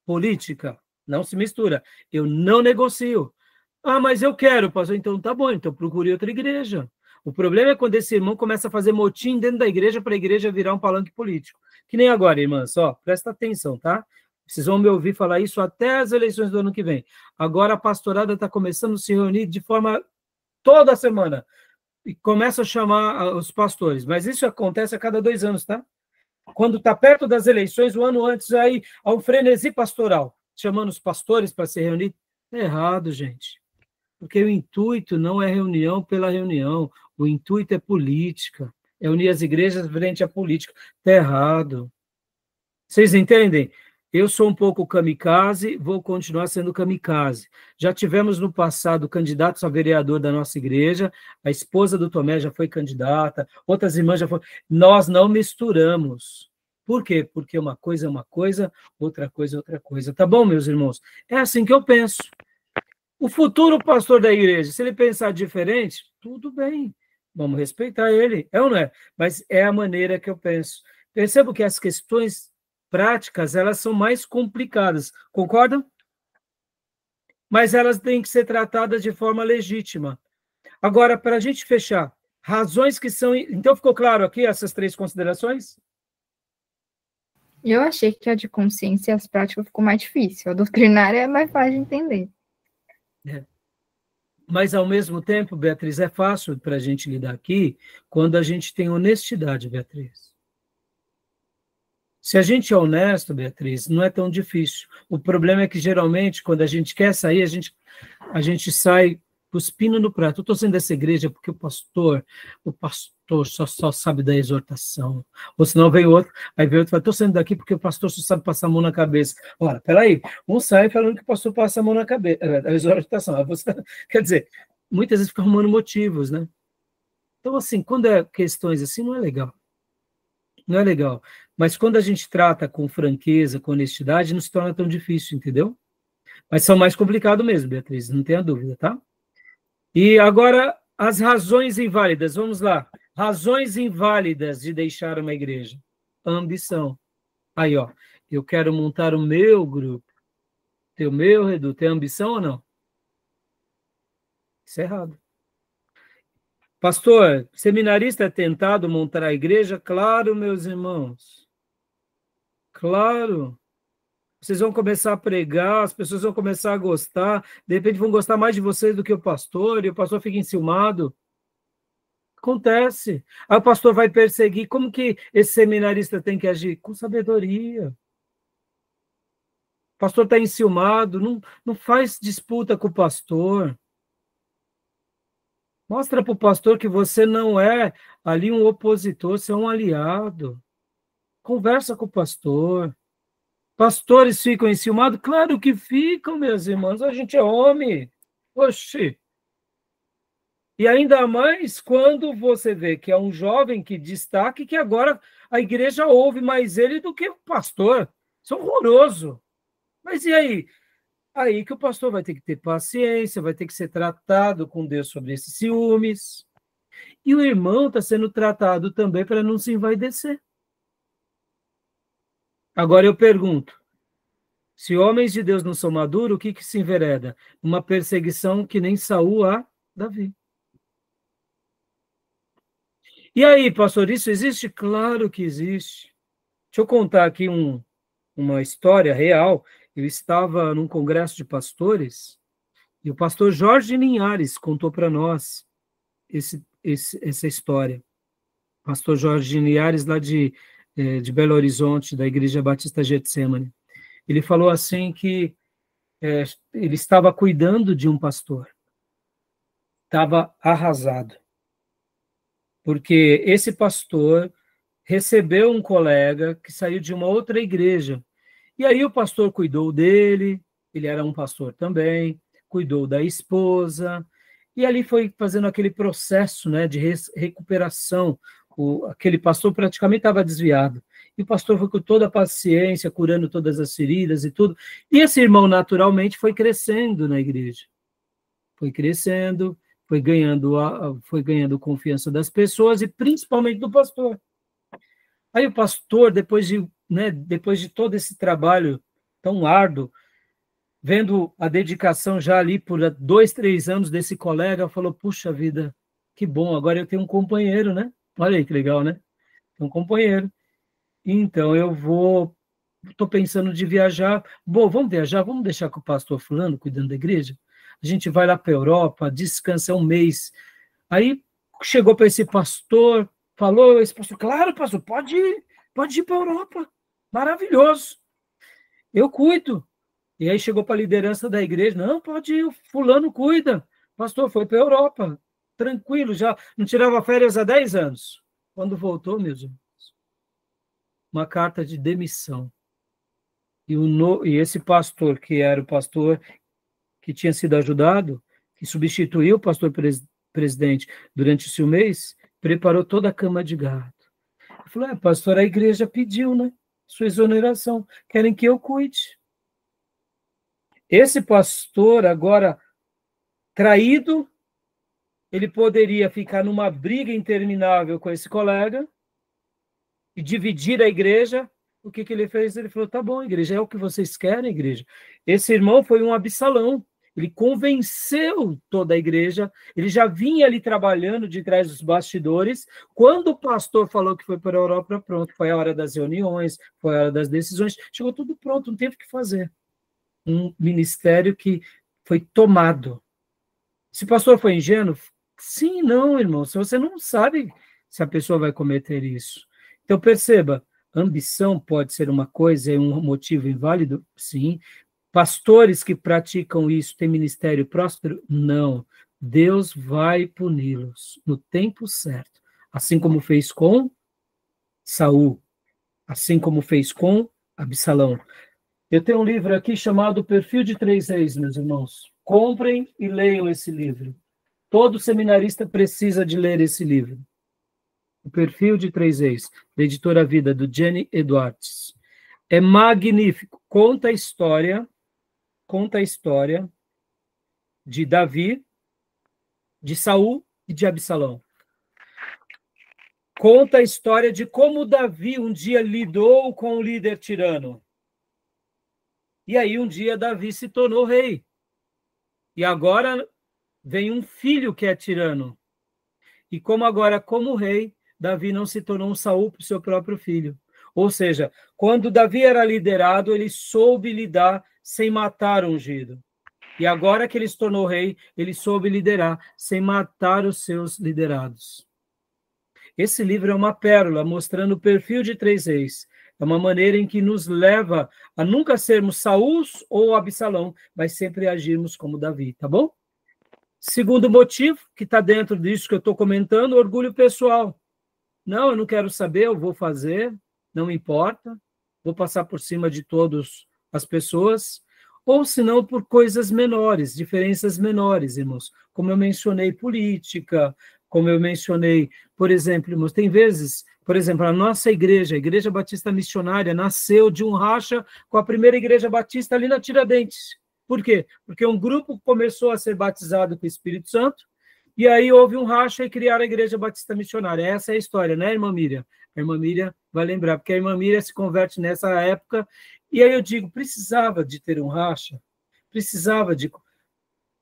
política. Não se mistura. Eu não negocio. Ah, mas eu quero, pastor. Então tá bom, então procure outra igreja. O problema é quando esse irmão começa a fazer motim dentro da igreja para a igreja virar um palanque político. Que nem agora, irmãs, ó, presta atenção, tá? Vocês vão me ouvir falar isso até as eleições do ano que vem. Agora a pastorada está começando a se reunir de forma toda semana. E começa a chamar os pastores. Mas isso acontece a cada 2 anos, tá? Quando está perto das eleições, o ano antes, aí há um frenesi pastoral, chamando os pastores para se reunir. É errado, gente. Porque o intuito não é reunião pela reunião. O intuito é política. É unir as igrejas frente à política. Está errado. Vocês entendem? Eu sou um pouco kamikaze, vou continuar sendo kamikaze. Já tivemos no passado candidatos a vereador da nossa igreja, a esposa do Tomé já foi candidata, outras irmãs já foram. Nós não misturamos. Por quê? Porque uma coisa é uma coisa, outra coisa é outra coisa. Tá bom, meus irmãos? É assim que eu penso. O futuro pastor da igreja, se ele pensar diferente, tudo bem. Vamos respeitar ele. É ou não é? Mas é a maneira que eu penso. Percebo que as questões práticas, elas são mais complicadas, concordam? Mas elas têm que ser tratadas de forma legítima. Agora, para a gente fechar, razões que são... Então, ficou claro aqui essas 3 considerações? Eu achei que a de consciência e as práticas ficou mais difícil. A doutrinária é mais fácil de entender. Mas, ao mesmo tempo, Beatriz, é fácil para a gente lidar aqui quando a gente tem honestidade, Beatriz. Se a gente é honesto, Beatriz, não é tão difícil. O problema é que, geralmente, quando a gente quer sair, a gente sai cuspindo no prato. Eu estou saindo dessa igreja porque o pastor só sabe da exortação. Ou senão vem outro, aí vem outro e fala, estou saindo daqui porque o pastor só sabe passar a mão na cabeça. Ora, peraí, um sai falando que o pastor passa a mão na cabeça, a exortação. Quer dizer, muitas vezes fica arrumando motivos, né? Então, assim, quando é questões assim, não é legal. Não é legal. Mas quando a gente trata com franqueza, com honestidade, não se torna tão difícil, entendeu? Mas são mais complicados mesmo, Beatriz, não tenha dúvida, tá? E agora, as razões inválidas, vamos lá. Razões inválidas de deixar uma igreja. Ambição. Aí, ó, eu quero montar o meu grupo. Tem o meu reduto. Tem ambição ou não? Isso é errado. Pastor, seminarista é tentado montar a igreja? Claro, meus irmãos. Claro. Vocês vão começar a pregar, as pessoas vão começar a gostar, de repente vão gostar mais de vocês do que o pastor, e o pastor fica enciumado. Acontece. Aí o pastor vai perseguir. Como que esse seminarista tem que agir? Com sabedoria. O pastor está enciumado, não faz disputa com o pastor. Mostra para o pastor que você não é ali um opositor, você é um aliado. Conversa com o pastor. Pastores ficam enciumados? Claro que ficam, meus irmãos. A gente é homem. Oxi. E ainda mais quando você vê que é um jovem que destaque que agora a igreja ouve mais ele do que o pastor. Isso é horroroso. Mas e aí? Aí que o pastor vai ter que ter paciência, vai ter que ser tratado com Deus sobre esses ciúmes. E o irmão está sendo tratado também para não se envaidecer. Agora eu pergunto, se homens de Deus não são maduros, o que se envereda? Uma perseguição que nem Saul a Davi. E aí, pastor, isso existe? Claro que existe. Deixa eu contar aqui uma história real. Eu estava num congresso de pastores e o pastor Jorge Linhares contou para nós essa história. Pastor Jorge Linhares, lá de Belo Horizonte, da Igreja Batista Getsemane. Ele falou assim que ele estava cuidando de um pastor. Estava arrasado. Porque esse pastor recebeu um colega que saiu de uma outra igreja. E aí o pastor cuidou dele, ele era um pastor também, cuidou da esposa, e ali foi fazendo aquele processo, né, de recuperação. Aquele pastor praticamente estava desviado. E o pastor foi com toda a paciência, curando todas as feridas e tudo. E esse irmão, naturalmente, foi crescendo na igreja. Foi crescendo, foi ganhando confiança das pessoas e principalmente do pastor. Aí o pastor, depois de todo esse trabalho tão árduo, vendo a dedicação já ali por 2, 3 anos desse colega, falou, puxa vida, que bom, agora eu tenho um companheiro, né? Olha aí que legal, né? Tem um companheiro. Então estou pensando de viajar. Bom, vamos viajar, vamos deixar com o pastor fulano cuidando da igreja? A gente vai lá para a Europa, descansa 1 mês. Aí chegou para esse pastor, falou, esse pastor, claro, pastor, pode ir para a Europa. Maravilhoso. Eu cuido. E aí chegou para a liderança da igreja, não, pode ir, o fulano cuida. Pastor, foi para a Europa, tranquilo, já não tirava férias há 10 anos. Quando voltou, meus irmãos, uma carta de demissão. E esse pastor, que era o pastor que tinha sido ajudado, que substituiu o pastor presidente durante esse mês, preparou toda a cama de gado. Ele falou, pastor, a igreja pediu, né? Sua exoneração. Querem que eu cuide. Esse pastor, agora traído, ele poderia ficar numa briga interminável com esse colega e dividir a igreja. O que ele fez? Ele falou, tá bom, igreja, é o que vocês querem, igreja. Esse irmão foi um Absalão. Ele convenceu toda a igreja, ele já vinha ali trabalhando de trás dos bastidores. Quando o pastor falou que foi para a Europa, pronto, foi a hora das reuniões, foi a hora das decisões, chegou tudo pronto, não teve o que fazer. Um ministério que foi tomado. Se o pastor foi ingênuo? Sim, não, irmão, se você não sabe se a pessoa vai cometer isso. Então, perceba, ambição pode ser uma coisa, é um motivo inválido? Sim. Pastores que praticam isso têm ministério próspero? Não. Deus vai puni-los no tempo certo, assim como fez com Saul, assim como fez com Absalão. Eu tenho um livro aqui chamado Perfil de 3 Reis, meus irmãos. Comprem e leiam esse livro. Todo seminarista precisa de ler esse livro. O Perfil de 3 Reis, da editora Vida, do Jenny Edwards. É magnífico. Conta a história de Davi, de Saul e de Absalão. Conta a história de como Davi um dia lidou com um líder tirano. E aí, um dia, Davi se tornou rei. E agora vem um filho que é tirano. E como agora, como rei, Davi não se tornou um Saul para o seu próprio filho. Ou seja, quando Davi era liderado, ele soube lidar sem matar o ungido. E agora que ele se tornou rei, ele soube liderar sem matar os seus liderados. Esse livro é uma pérola mostrando o perfil de 3 reis. É uma maneira em que nos leva a nunca sermos Saul ou Absalão, mas sempre agirmos como Davi, tá bom? Segundo motivo, que está dentro disso que eu estou comentando, orgulho pessoal. Não, eu não quero saber, eu vou fazer, não importa, vou passar por cima de todas as pessoas, ou se não por coisas menores, diferenças menores, irmãos. Como eu mencionei, política, como eu mencionei, por exemplo, irmãos, tem vezes, por exemplo, a nossa igreja, a Igreja Batista Missionária, nasceu de um racha com a primeira Igreja Batista ali na Tiradentes. Por quê? Porque um grupo começou a ser batizado com o Espírito Santo, e aí houve um racha e criaram a Igreja Batista Missionária. Essa é a história, né, irmã Miriam? A irmã Miriam vai lembrar, porque a irmã Miriam se converte nessa época, e aí eu digo, precisava de ter um racha, precisava de...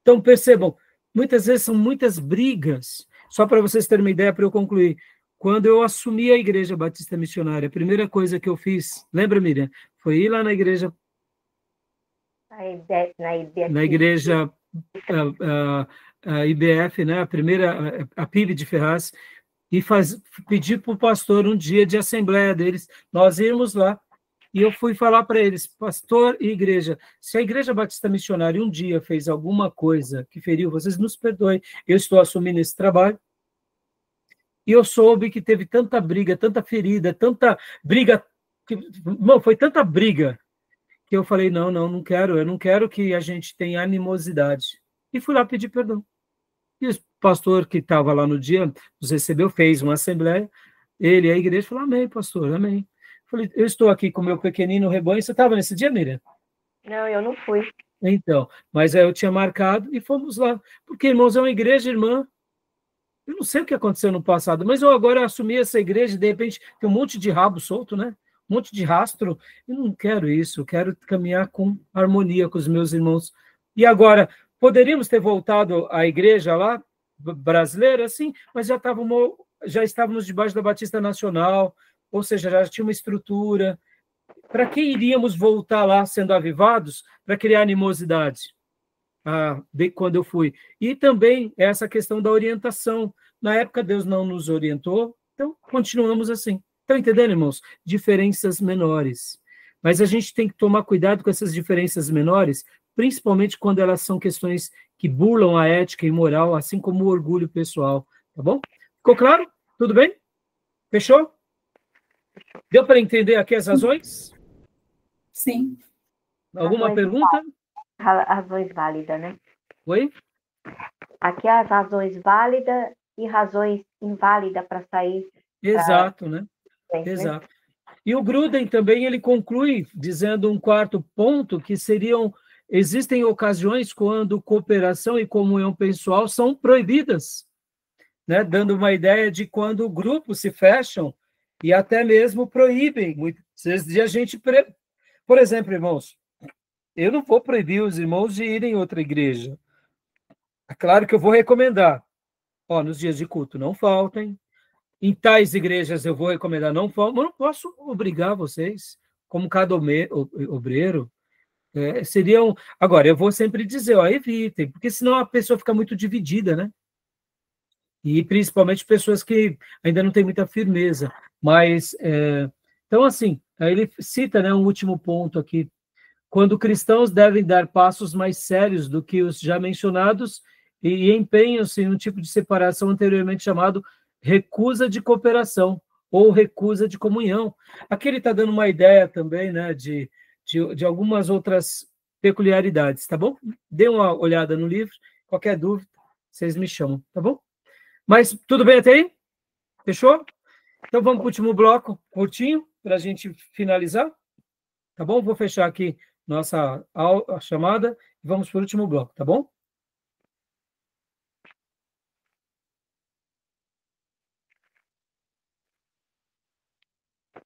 Então, percebam, muitas vezes são muitas brigas, só para vocês terem uma ideia, para eu concluir. Quando eu assumi a Igreja Batista Missionária, a primeira coisa que eu fiz, lembra, Miriam? Foi ir lá na igreja... Na igreja a IBF, né, a primeira, a PIB de Ferraz, e pedir para o pastor um dia de assembleia deles, nós irmos lá, e eu fui falar para eles, pastor e igreja, se a Igreja Batista Missionária um dia fez alguma coisa que feriu, vocês nos perdoem, eu estou assumindo esse trabalho, e eu soube que teve tanta briga, tanta ferida, tanta briga, foi tanta briga, que eu falei, não quero, eu não quero que a gente tenha animosidade. E fui lá pedir perdão. E o pastor que estava lá no dia, nos recebeu, fez uma assembleia, ele e a igreja falou, amém, pastor, amém. Eu falei, eu estou aqui com o meu pequenino rebanho, você estava nesse dia, Miriam? Não, eu não fui. Então, mas aí eu tinha marcado e fomos lá. Porque, irmãos, é uma igreja, irmã, eu não sei o que aconteceu no passado, mas eu agora assumi essa igreja e, de repente, tem um monte de rabo solto, né? Um monte de rastro. Eu não quero isso, eu quero caminhar com harmonia com os meus irmãos. E agora, poderíamos ter voltado à igreja lá, brasileira, sim, mas já estávamos debaixo da Batista Nacional, ou seja, já tinha uma estrutura. Para que iríamos voltar lá sendo avivados para criar animosidade? Quando eu fui. E também essa questão da orientação. Na época, Deus não nos orientou, então continuamos assim. Estão entendendo, irmãos? Diferenças menores. Mas a gente tem que tomar cuidado com essas diferenças menores, principalmente quando elas são questões que burlam a ética e moral, assim como o orgulho pessoal. Tá bom? Ficou claro? Tudo bem? Fechou? Deu para entender aqui as razões? Sim. Alguma Razões pergunta? Razões válidas, né? Oi? Aqui as razões válidas e razões inválidas para sair. Exato, né? Exato. E o Gruden também, ele conclui dizendo um quarto ponto, que existem ocasiões quando cooperação e comunhão pessoal são proibidas, né? Dando uma ideia de quando grupos se fecham e até mesmo proíbem. Muitas vezes a gente... Por exemplo, irmãos, eu não vou proibir os irmãos de irem em outra igreja. É claro que eu vou recomendar. Nos dias de culto, não faltem. Em tais igrejas eu vou recomendar, não faltem. Mas não posso obrigar vocês, como cada obreiro. Agora, eu vou sempre dizer, evitem, porque senão a pessoa fica muito dividida, né? E principalmente pessoas que ainda não têm muita firmeza. Mas, então, assim, aí ele cita, né, um último ponto aqui. Quando cristãos devem dar passos mais sérios do que os já mencionados e empenham-se em um tipo de separação anteriormente chamado recusa de cooperação ou recusa de comunhão. Aqui ele está dando uma ideia também, né, de algumas outras peculiaridades, tá bom? Dê uma olhada no livro, qualquer dúvida, vocês me chamam, tá bom? Mas tudo bem até aí? Fechou? Então vamos para o último bloco, curtinho, para a gente finalizar, tá bom? Vou fechar aqui nossa chamada e vamos para o último bloco, tá bom?